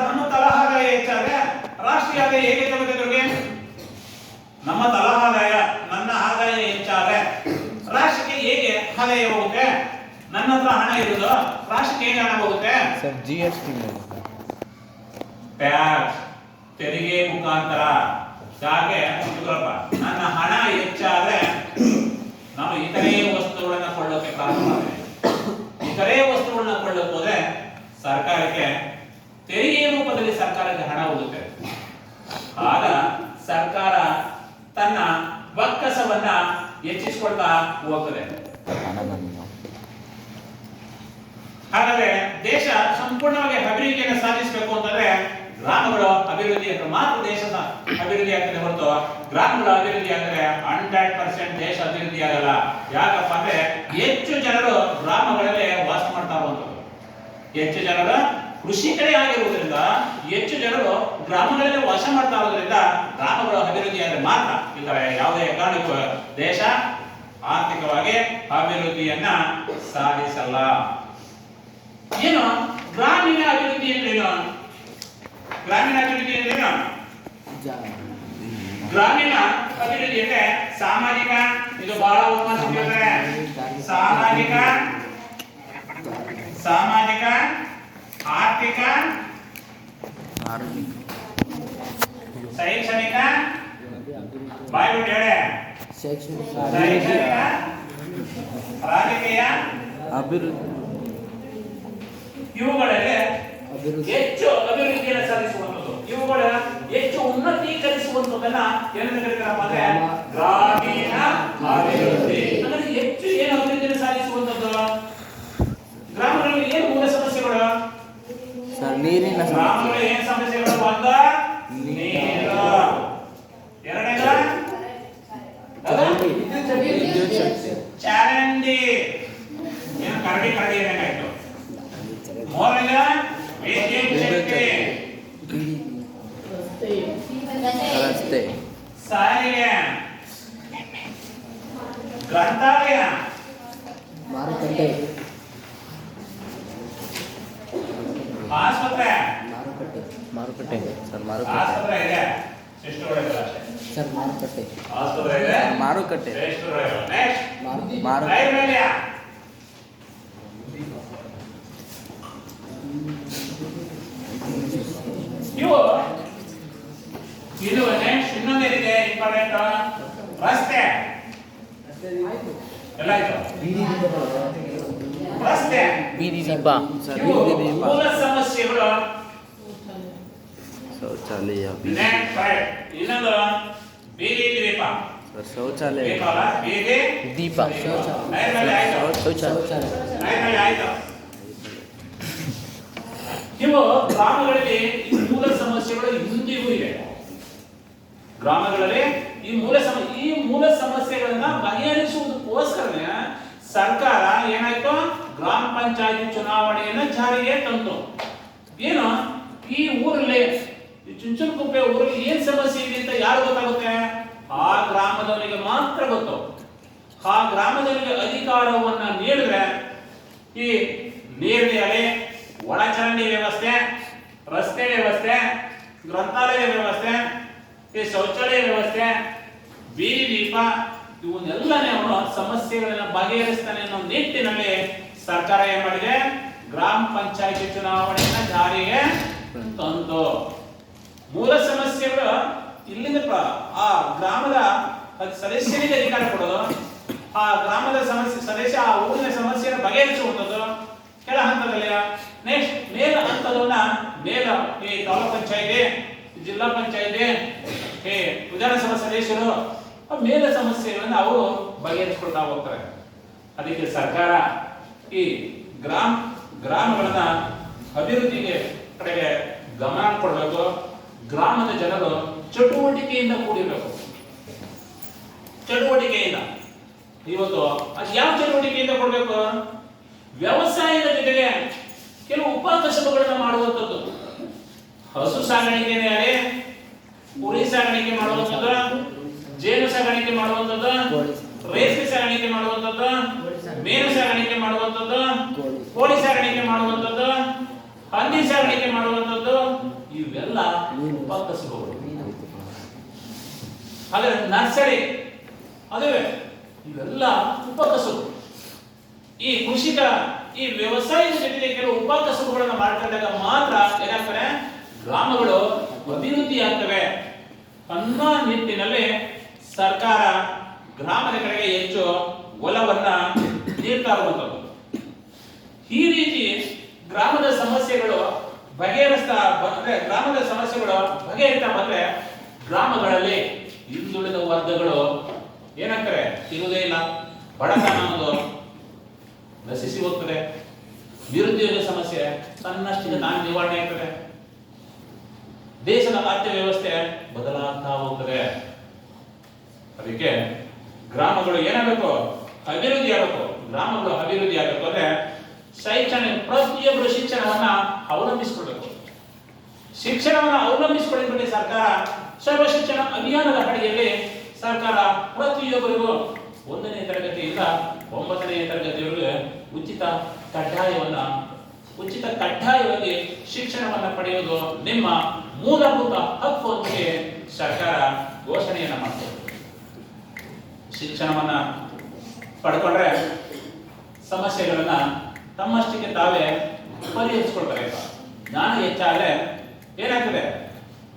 ನಮ್ಮ ತಲಾ ಆದಾಯ ಹೆಚ್ಚಾದ್ರೆ ರಾಷ್ಟ್ರೀಯ ಆದಾಯ ಹೇಗೆ ಹೆಚ್ಚಾಗುತ್ತೆ? ನಮ್ಮ ತಲಾ ಆದಾಯ, ನನ್ನ ಆದಾಯ ಹೆಚ್ಚಾದ್ರೆ ರಾಷ್ಟ್ರಕ್ಕೆ ಹೇಗೆ ಆದಾಯ ಹೋಗುತ್ತೆ? ನನ್ನ ಹತ್ರ ಹಣ ಇರುವುದು ರಾಷ್ಟ್ರಕ್ಕೆ ಹೇಗೆ ಹಣ ಹೋಗುತ್ತೆ? GST ಟ್ಯಾಕ್ಸ್, ತೆರಿಗೆ ಮುಖಾಂತರ. ಯಾಕೆ? ನನ್ನ ಹಣ ಹೆಚ್ಚಾದ್ರೆ ನಾವು ಇತರೆ ವಸ್ತುಗಳನ್ನ ಕೊಳ್ಳೋಕೆ ಪ್ರಾರಂಭ ಇತರೆ ವಸ್ತುಗಳನ್ನ ಕೊಳ್ಳೋಕೆ ಹೋದ್ರೆ ಸರ್ಕಾರಕ್ಕೆ ತೆರಿಗೆ ರೂಪದಲ್ಲಿ ಸರ್ಕಾರಕ್ಕೆ ಹಣ ಹೋಗುತ್ತೆ. ಆಗ ಸರ್ಕಾರ ತನ್ನ ಬಕ್ಕಸವನ್ನ ಹೆಚ್ಚಿಸಿಕೊಳ್ತಾ ಹೋಗ್ತದೆ. ಹಾಗಾದ್ರೆ ದೇಶ ಸಂಪೂರ್ಣವಾಗಿ ಅಭಿವೃದ್ಧಿಯನ್ನು ಸಾಧಿಸಬೇಕು ಅಂತಂದ್ರೆ ಗ್ರಾಮಗಳು ಅಭಿವೃದ್ಧಿ ಮಾತ್ರ ದೇಶದ ಅಭಿವೃದ್ಧಿ ಆಗ್ತದೆ ಹೊರತು ಗ್ರಾಮಗಳ ಅಭಿವೃದ್ಧಿ ಆದರೆ 100% ದೇಶ ಅಭಿವೃದ್ಧಿ ಆಗಲ್ಲ. ಯಾಕಪ್ಪ ಅಂದ್ರೆ ಹೆಚ್ಚು ಜನರು ಗ್ರಾಮಗಳಲ್ಲಿ ವಾಸ ಮಾಡ್ತಾ ಇರುವಂತದ್ದು, ಹೆಚ್ಚು ಜನರು ಕೃಷಿ ಕಡೆ ಆಗಿರುವುದರಿಂದ ಹೆಚ್ಚು ಜನರು ಗ್ರಾಮಗಳಲ್ಲಿ ವಾಸ ಮಾಡ್ತಾ ಇರೋದ್ರಿಂದ ಗ್ರಾಮಗಳು ಅಭಿವೃದ್ಧಿ ಆದರೆ ಮಾತ್ರ, ಇಲ್ಲ ಯಾವುದೇ ಕಾರಣಕ್ಕೂ ದೇಶ ಆರ್ಥಿಕವಾಗಿ ಅಭಿವೃದ್ಧಿಯನ್ನ ಸಾಧಿಸಲ್ಲ. ಏನು ಗ್ರಾಮೀಣ ಅಭಿವೃದ್ಧಿ ಅಂದ್ರೇನು? ಗ್ರಾಮೀಣ ಅಭಿವೃದ್ಧಿ ಅಂದ್ರೇನು? ಗ್ರಾಮೀಣ ಅಭಿವೃದ್ಧಿ ಅಂದ್ರೆ ಸಾಮಾಜಿಕ, ಇದು ಬಹಳ ಉಪನ್ಯಾಸ, ಸಾಮಾಜಿಕ ಆರ್ಥಿಕ ಶೈಕ್ಷಣಿಕ ಬಾಯ್ಬಿಟ್ಟು ಹೇಳೆ, ಶೈಕ್ಷಣಿಕ ರಾಜಕೀಯ ಅಭಿವೃದ್ಧಿ, ಇವುಗಳಲ್ಲಿ ಹೆಚ್ಚು ಅಭಿವೃದ್ಧಿಯನ್ನು ಸಾಧಿಸುವಂಥದ್ದು, ಇವುಗಳ ಹೆಚ್ಚು ಉನ್ನತೀಕರಿಸುವಂಥದ್ದನ್ನ ಏನಂತ ಕರೀತಾರಪ್ಪ ಅಂದ್ರೆ ಗ್ರಾಮೀಣ ಅಭಿವೃದ್ಧಿ. ಅಂದ್ರೆ ಹೆಚ್ಚು ಏನು ಅಭಿವೃದ್ಧಿಯನ್ನು ಸಾಧಿಸುವಂಥದ್ದು? ಗ್ರಾಮಗಳಲ್ಲಿ ಏನು ಮೂಲ ಸಮಸ್ಯೆಗಳು? ನೀರಿನ ಗ್ರಾಮಗಳಲ್ಲಿ ಏನು ಸಮಸ್ಯೆಗಳು? ಒಂದು ನೀರು, ಎರಡನೇದು ಚರಂಡಿ, ಏನು ಕರಡಿ ಏನಾಯ್ತು, ಮೂರನೇದು ವಿದ್ಯುತ್ ಶಕ್ತಿ, ರಸ್ತೆ, ಸಾರಿಗೆ, ಗ್ರಂಥಾಲಯ, ಮಾರುಕಟ್ಟೆ, ಆಸ್ಪತ್ರೆ, ಮಾರುಕಟ್ಟೆ ಸರ್, ಆಸ್ಪತ್ರೆ ಇದೆ ಎಷ್ಟು ಒಳ್ಳೆಯದು ಸರ್, ಮಾರುಕಟ್ಟೆ, ಆಸ್ಪತ್ರೆ ಇದೆ, ಮಾರುಕಟ್ಟೆ, ಎಷ್ಟು ಒಳ್ಳೆಯದು. ನೆಕ್ಸ್ಟ್ ಮಾರುಕಟ್ಟೆ, ಇದು ನೆಕ್ಸ್ಟ್ ಇನ್ನೊಂದೇನಿದೆ ಇಂಪಾರ್ಟೆಂಟ್, ರಸ್ತೆ ಎಲ್ಲ ಆಯ್ತು. ರಸ್ತೆ, ಬೀದಿ ದೀಪ ಸರ್, ಇವು ಬೀದಿ ದೀಪ, ಮೂಲ ಸಮಸ್ಯೆಗಳು. ಶೌಚಾಲಯ, ನೆಕ್ಸ್ಟ್ ಇನ್ನೊಂದು ಬೀದಿ ದೀಪ ಸರ್, ಶೌಚಾಲಯ, ದೀಪಲ್ಲ, ಬೀದಿ ದೀಪ, ನೈರ್ಮಲ್ಯ ಆಯ್ತು, ಶೌಚಾಲಯ, ನೈರ್ಮಲ್ಯ ಆಯ್ತು. ಇವು ಗ್ರಾಮಗಳಲ್ಲಿ ಈ ಮೂಲ ಸಮಸ್ಯೆಗಳು ಇಂದಿಗೂ ಇವೆ. ಗ್ರಾಮಗಳಲ್ಲಿ ಈ ಮೂಲ ಸಮಸ್ಯೆಗಳನ್ನ ಬಗೆಹರಿಸುವುದಕ್ಕೋಸ್ಕರನೇ ಸರ್ಕಾರ ಏನಾಯ್ತು, ಗ್ರಾಮ ಪಂಚಾಯತಿ ಚುನಾವಣೆಯನ್ನ ಜಾರಿಗೆ ತಂತು. ಏನು ಈ ಊರಲ್ಲಿ ಚುಂಚನಕುಪ್ಪೆ ಊರಲ್ಲಿ ಏನ್ ಸಮಸ್ಯೆ ಇದೆ ಅಂತ ಯಾರು ಗೊತ್ತಾಗುತ್ತೆ? ಆ ಗ್ರಾಮದವರಿಗೆ ಮಾತ್ರ ಗೊತ್ತು. ಆ ಗ್ರಾಮದವರಿಗೆ ಅಧಿಕಾರವನ್ನ ನೀಡಿದ್ರೆ ಈ ನೀರಿನಲ್ಲಿ ಒಳಚರಂಡಿ ವ್ಯವಸ್ಥೆ, ರಸ್ತೆ ವ್ಯವಸ್ಥೆ, ಗ್ರಂಥಾಲಯ ವ್ಯವಸ್ಥೆ, ಈ ಶೌಚಾಲಯ ವ್ಯವಸ್ಥೆ, ಬೀದಿ ದೀಪ, ಇವನ್ನೆಲ್ಲನೇ ಅವನು ಸಮಸ್ಯೆಗಳನ್ನ ಬಗೆಹರಿಸ್ತಾನೆ ಅನ್ನೋ ನಿಟ್ಟಿನಲ್ಲಿ ಸರ್ಕಾರ ಏನ್ ಮಾಡಿದೆ, ಗ್ರಾಮ ಪಂಚಾಯತಿ ಚುನಾವಣೆಯನ್ನ ಜಾರಿಗೆ ತಂತು. ಮೂಲ ಸಮಸ್ಯೆಗಳು ಇಲ್ಲಿಂದ ಆ ಗ್ರಾಮದ ಸದಸ್ಯರಿಗೆ ಅಧಿಕಾರ ಕೊಡೋದು, ಆ ಗ್ರಾಮದ ಸದಸ್ಯ ಆ ಊರಿನ ಸಮಸ್ಯೆಯನ್ನು ಬಗೆಹರಿಸುವಂಥದ್ದು ಕೆಳ ಹಂತದಲ್ಲಿ. ನೆಕ್ಸ್ಟ್ ಮೇಲ ಹಂತದವನ್ನ ಈ ತಾಲೂಕ್ ಪಂಚಾಯತಿ, ಜಿಲ್ಲಾ ಪಂಚಾಯತಿ, ವಿಧಾನಸಭಾ ಸದಸ್ಯರು ಮೇಲ ಸಮಸ್ಯೆಗಳನ್ನ ಅವರು ಬಗೆಹರಿಸಿಕೊಳ್ತಾ ಹೋಗ್ತಾರೆ. ಅದಕ್ಕೆ ಸರ್ಕಾರ ಈ ಗ್ರಾಮಗಳನ್ನ ಅಭಿವೃದ್ಧಿಗೆ ಕಡೆಗೆ ಗಮನ ಕೊಡಬೇಕು. ಗ್ರಾಮದ ಜನರು ಚಟುವಟಿಕೆಯಿಂದ ಕೂಡಿರಬೇಕು. ಚಟುವಟಿಕೆಯಿಂದ ಇವತ್ತು ಯಾವ ಚಟುವಟಿಕೆಯಿಂದ ಕೊಡಬೇಕು? ವ್ಯವಸಾಯದ ಜೊತೆಗೆ ಕೆಲವು ಉಪಕಸಬುಗಳನ್ನ ಮಾಡುವಂಥದ್ದು. ಹಸು ಸಾಗಾಣಿಕೆನೇ ಆಗಲಿ, ಕುರಿ ಸಾಗಾಣಿಕೆ ಮಾಡುವಂಥದ್ದು, ಜೇನು ಸಾಗಾಣಿಕೆ ಮಾಡುವಂಥದ್ದು, ರೇಷ್ಮೆ ಸಾಗಾಣಿಕೆ ಮಾಡುವಂಥದ್ದು, ಮೇನು ಸಾಗಾಣಿಕೆ ಮಾಡುವಂಥದ್ದು, ಕೋಳಿ ಸಾಗಾಣಿಕೆ ಮಾಡುವಂಥದ್ದು, ಹಂದಿ ಸಾಗಾಣಿಕೆ ಮಾಡುವಂಥದ್ದು, ಇವೆಲ್ಲ ಉಪಕಸಬುಗಳು. ಹಾಗಾದ್ರೆ ನರ್ಸರಿ, ಅದುವೇ ಇವೆಲ್ಲ ಉಪಕಸಬು. ಈ ಕೃಷಿಕ ಈ ವ್ಯವಸಾಯದ ಜೊತೆಗೆ ಕೆಲವು ಉಪಕಸಬುಗಳನ್ನು ಮಾಡ್ಕೊಂಡಾಗ ಮಾತ್ರ ಏನಾಗ್ತದೆ, ಗ್ರಾಮಗಳು ಅಭಿವೃದ್ಧಿ ಆಗ್ತವೆ ಅನ್ನೋ ನಿಟ್ಟಿನಲ್ಲಿ ಸರ್ಕಾರ ಗ್ರಾಮದ ಕಡೆಗೆ ಹೆಚ್ಚು ಒಲವನ್ನ ನೀಡ್ತಾ ಇರುವಂಥದ್ದು. ಈ ರೀತಿ ಗ್ರಾಮದ ಸಮಸ್ಯೆಗಳು ಬಗೆಹರಿಸ್ತಾ ಬಂದ್ರೆ, ಗ್ರಾಮದ ಸಮಸ್ಯೆಗಳು ಬಗೆಹರಿಸ್ತಾ ಬಂದ್ರೆ ಗ್ರಾಮಗಳಲ್ಲಿ ಹಿಂದುಳಿದ ವರ್ಗಗಳು ಏನಾಗ್ತಾರೆ ಇರುವುದೇ ಇಲ್ಲ. ಬಡತನ ಅನ್ನೋದು ನಶಿಸಿ ಹೋಗ್ತದೆ. ನಿರುದ್ಯೋಗ ಸಮಸ್ಯೆ ತನ್ನಷ್ಟಿಗೆ ತಾನು ನಿವಾರಣೆ ಆಗ್ತದೆ. ದೇಶದ ಆರ್ಥಿಕ ವ್ಯವಸ್ಥೆ ಬದಲಾಗ್ತಾ ಹೋಗ್ತದೆ. ಅದಕ್ಕೆ ಗ್ರಾಮಗಳು ಏನಾಗಬೇಕು? ಅಭಿವೃದ್ಧಿ ಆಗಬೇಕು. ಗ್ರಾಮಗಳು ಅಭಿವೃದ್ಧಿ ಆಗಬೇಕು ಅಂದ್ರೆ ಪ್ರತಿಯೊಬ್ಬರು ಶಿಕ್ಷಣವನ್ನ ಅವಲಂಬಿಸಿಕೊಳ್ಬೇಕು. ಶಿಕ್ಷಣವನ್ನ ಅವಲಂಬಿಸಿಕೊಳ್ಳಿ ಸರ್ಕಾರ ಸರ್ವ ಶಿಕ್ಷಣ ಅಭಿಯಾನದ ಅಡಿಯಲ್ಲಿ ಸರ್ಕಾರ ಪ್ರತಿಯೊಬ್ಬರಿಗೂ 1ನೇ ತರಗತಿಯಿಂದ 9ನೇ ತರಗತಿಯವರೆಗೆ ಉಚಿತ ಕಡ್ಡಾಯವಾಗಿ ಶಿಕ್ಷಣವನ್ನ ಪಡೆಯುವುದು ನಿಮ್ಮ ಮೂಲಭೂತ ಹಕ್ಕು ಅಂತ ಸರ್ಕಾರ ಘೋಷಣೆಯನ್ನ ಮಾಡ್ತದೆ. ಶಿಕ್ಷಣವನ್ನ ಪಡ್ಕೊಂಡ್ರೆ ಸಮಸ್ಯೆಗಳನ್ನ ತಮ್ಮಷ್ಟಿಗೆ ತಾವೇ ಪರಿಹರಿಸಿಕೊಳ್ತಾರೆ. ಜ್ಞಾನ ಹೆಚ್ಚಾದ್ರೆ ಏನಾಗ್ತದೆ?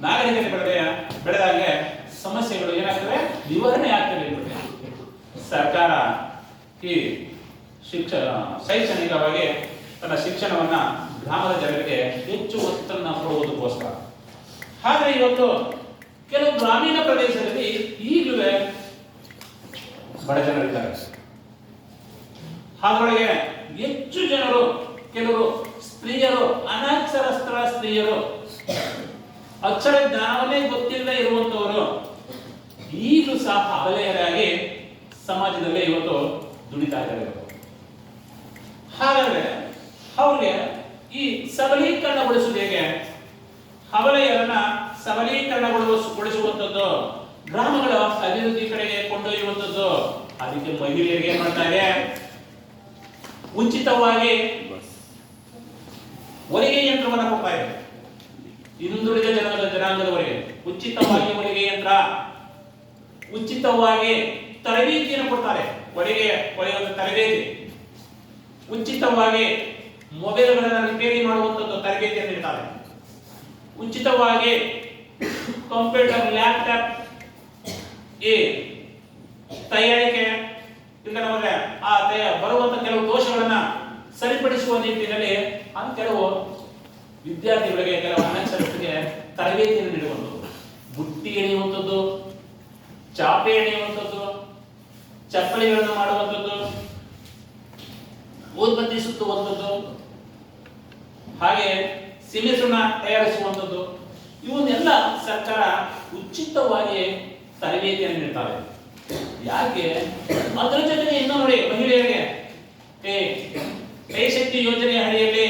ನಾಗರಿಕತೆ ಬೆಳೆದಾಗೆ ಸಮಸ್ಯೆಗಳು ಏನಾಗ್ತದೆ? ನಿವಾರಣೆ ಆಗ್ತದೆ. ಸರ್ಕಾರ ಈ ಶೈಕ್ಷಣಿಕವಾಗಿ ತನ್ನ ಶಿಕ್ಷಣವನ್ನ ಗ್ರಾಮದ ಜನರಿಗೆ ಹೆಚ್ಚು ಒತ್ತನ್ನು ಕೊಡುವುದಕ್ಕೋಸ್ಕರ. ಹಾಗೆ ಇವತ್ತು ಕೆಲವು ಗ್ರಾಮೀಣ ಪ್ರದೇಶದಲ್ಲಿ ಈಗಲೂ ಬಡ ಜನರಿದ್ದಾರೆ. ಹಾಗಾಗಿ ಹೆಚ್ಚು ಜನರು, ಕೆಲವರು ಸ್ತ್ರೀಯರು, ಅನಕ್ಷರಸ್ಥ ಸ್ತ್ರೀಯರು, ಅಕ್ಷರ ಜ್ಞಾನವನ್ನೇ ಗೊತ್ತಿಲ್ಲದೆ ಇರುವಂತವರು ಈಗಲೂ ಸಹ ಅಬಲೆಯರಾಗಿ ಸಮಾಜದಲ್ಲಿ ಇವತ್ತು ದುಡಿತಾ ಇದ್ದಾರೆ. ಹಾಗಾದ್ರೆ ಅವ್ರಿಗೆ ಈ ಸಬಲೀಕರಣಗೊಳಿಸುವುದು ಹೇಗೆ? ಅಬಲೆಯರನ್ನ ಸಬಲೀಕರಣಗೊಳಿಸುವಂಥದ್ದು, ಗ್ರಾಮಗಳ ಅಭಿವೃದ್ಧಿ ಕಡೆಗೆ ಕೊಂಡೊಯ್ಯುವಂಥದ್ದು. ಅದಕ್ಕೆ ಮಹಿಳೆಯರಿಗೆ ಏನ್ ಮಾಡ್ತಾರೆ? ಉಚಿತವಾಗಿ ಹೊಲಿಗೆ ಯಂತ್ರವನ್ನು ಕೊಡ್ತಾ ಇದೆ. ಹಿಂದುಳಿದ ಜನಾಂಗದವರಿಗೆ ಉಚಿತವಾಗಿ ಹೊಲಿಗೆ ಯಂತ್ರ, ಉಚಿತವಾಗಿ ತರಬೇತಿಯನ್ನು ಕೊಡ್ತಾರೆ. ಹೊಲಿಯುವ ತರಬೇತಿ, ಉಚಿತವಾಗಿ ಮೊಬೈಲ್ಗಳನ್ನು ರಿಪೇರಿ ಮಾಡುವಂಥದ್ದು ತರಬೇತಿಯನ್ನು ನೀಡ್ತಾರೆ. ಉಚಿತವಾಗಿ ಕಂಪ್ಯೂಟರ್, ಲ್ಯಾಪ್ಟಾಪ್ ಈ ತಯಾರಿಕೆ ಬರುವಂತ ಕೆಲವು ದೋಷಗಳನ್ನ ಸರಿಪಡಿಸುವ ನಿಟ್ಟಿನಲ್ಲಿ ಕೆಲವು ವಿದ್ಯಾರ್ಥಿಗಳಿಗೆ, ಕೆಲವು ಅನಕ್ಷರಸ್ಥರಿಗೆ ತರಬೇತಿಯನ್ನು ನೀಡುವಂಥದ್ದು, ಬುಟ್ಟಿ ಎಳೆಯುವಂಥದ್ದು, ಚಾಪೆ ಎಳೆಯುವಂಥದ್ದು, ಚಪ್ಪಲಿಗಳನ್ನು ಮಾಡುವಂಥದ್ದು, ಊದ್ಬತ್ತಿ ಸುತ್ತುವಂಥದ್ದು, ಹಾಗೆ ಸೀಮೆ ಸುಣ್ಣ ತಯಾರಿಸುವಂಥದ್ದು, ಇವನ್ನೆಲ್ಲ ಸರ್ಕಾರ ಉಚಿತವಾಗಿ ತರಬೇತಿಯನ್ನು ನೀಡ್ತಾರೆ. ಯಾಕೆ? ಅದರ ಜೊತೆಗೆ ಇನ್ನೂ ನೋಡಿ, ಮಹಿಳೆಯರಿಗೆ ಸ್ತ್ರೀ ಶಕ್ತಿ ಯೋಜನೆಯ ಅಡಿಯಲ್ಲಿ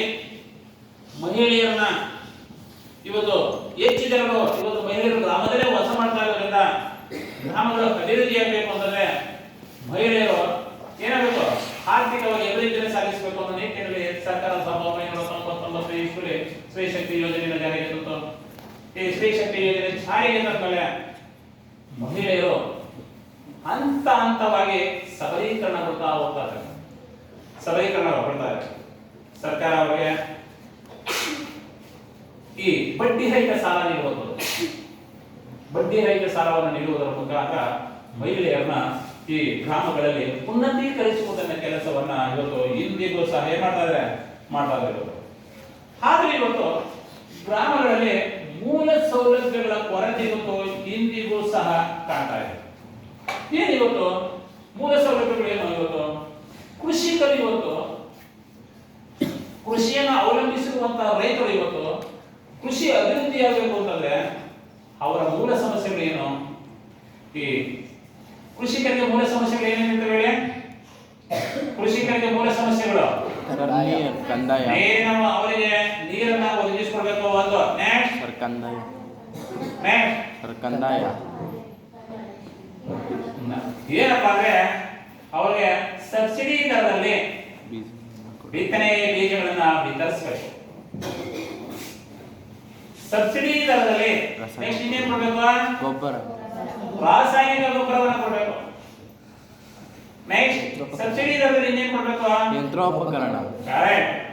ಮಹಿಳೆಯರನ್ನ ಇವತ್ತು ಹೆಚ್ಚು ಜನರು ಇವತ್ತು ಮಹಿಳೆಯರು ಗ್ರಾಮದಲ್ಲೇ ವಾಸ ಮಾಡ್ತಾ ಇರೋದ್ರಿಂದ ಗ್ರಾಮಗಳು ಅಭಿವೃದ್ಧಿ ಆಗಬೇಕು ಅಂತಂದ್ರೆ ಮಹಿಳೆಯರು ಏನಾಗಬೇಕು? ಆರ್ಥಿಕವಾಗಿ ಅಭಿವೃದ್ಧಿಯನ್ನು ಸಾಧಿಸಬೇಕು ಅನ್ನೋ ನಿಟ್ಟಿನಲ್ಲಿ ಸರ್ಕಾರ 1999 ಇಸ್ವಿಯಲ್ಲಿ ಸ್ತ್ರೀ ಶಕ್ತಿ ಯೋಜನೆಯನ್ನು ಜಾರಿಗೆ ತಂತು. ಈ ಸ್ತ್ರೀ ಶಕ್ತಿ ಯೋಜನೆ ಜಾರಿಗೆ ತಂದಮೇಲೆ ಮಹಿಳೆಯರು ಹಂತವಾಗಿ ಸಬಲೀಕರಣಗೊಳ್ತಾ ಹೋಗ್ತಾರೆ. ಸರ್ಕಾರ ಅವರಿಗೆ ಈ ಬಡ್ಡಿ ರಹಿತ ಸಾಲ ನೀಡುವಂಥದ್ದು, ಬಡ್ಡಿ ರಹಿತ ಸಾಲವನ್ನು ನೀಡುವುದರ ಮುಖಾಂತರ ಮಹಿಳೆಯರನ್ನ ಈ ಗ್ರಾಮಗಳಲ್ಲಿ ಉನ್ನತೀಕರಿಸುವುದನ್ನ ಕೆಲಸವನ್ನ ಇವತ್ತು ಇಂದಿಗೂ ಸಹ ಮಾಡ್ತಾ ಇದ್ದಾರೆ. ಆದ್ರೆ ಇವತ್ತು ಗ್ರಾಮಗಳಲ್ಲಿ ಮೂಲ ಸೌಲಭ್ಯಗಳ ಕೊರತೆ ಇವತ್ತು ಇಂದಿಗೂ ಸಹ ಕಾಣ್ತಾ ಇದೆ. ಏನಿವತ್ತು ಮೂಲ ಸೌಲಭ್ಯಗಳು ಏನು? ಇವತ್ತು ಕೃಷಿಕರು, ಇವತ್ತು ಕೃಷಿಯನ್ನು ಅವಲಂಬಿಸಿರುವಂತಹ ರೈತರು ಇವತ್ತು ಕೃಷಿ ಅಭಿವೃದ್ಧಿಯಾಗಬೇಕು ಅಂತಂದ್ರೆ ಅವರ ಮೂಲ ಸಮಸ್ಯೆಗಳು ಏನು? ಈ ಕೃಷಿಕರಿಗೆ ಮೂಲ ಸಮಸ್ಯೆಗಳು ಏನೇನು ಹೇಳಿ? ಕೃಷಿಕರಿಗೆ ಮೂಲ ಸಮಸ್ಯೆಗಳು ಅವರಿಗೆ ನೀರನ್ನ ಒದಗಿಸಿಕೊಡ್ಬೇಕು. ಒಂದು ಕಂದಾಯ ಏನಪ್ಪಾ ಅಂದ್ರೆ ಅವರಿಗೆ ಸಬ್ಸಿಡಿ ದರದಲ್ಲಿ ಬಿತ್ತನೆ ಬೀಜಗಳನ್ನ ವಿತರಿಸಬೇಕು. ಸಬ್ಸಿಡಿ ದರದಲ್ಲಿ ನೆಕ್ಸ್ಟ್ ಇನ್ನೇನ್ ಕೊಡ್ಬೇಕು? ಗೊಬ್ಬರ, ರಾಸಾಯನಿಕ ಗೊಬ್ಬರವನ್ನು ಕೊಡಬೇಕು. ನೆಕ್ಸ್ಟ್ ಸಬ್ಸಿಡಿ ದರದಲ್ಲಿ ಇನ್ನೇನ್ ಕೊಡ್ಬೇಕು? ಯಂತ್ರೋಪಕರಣ,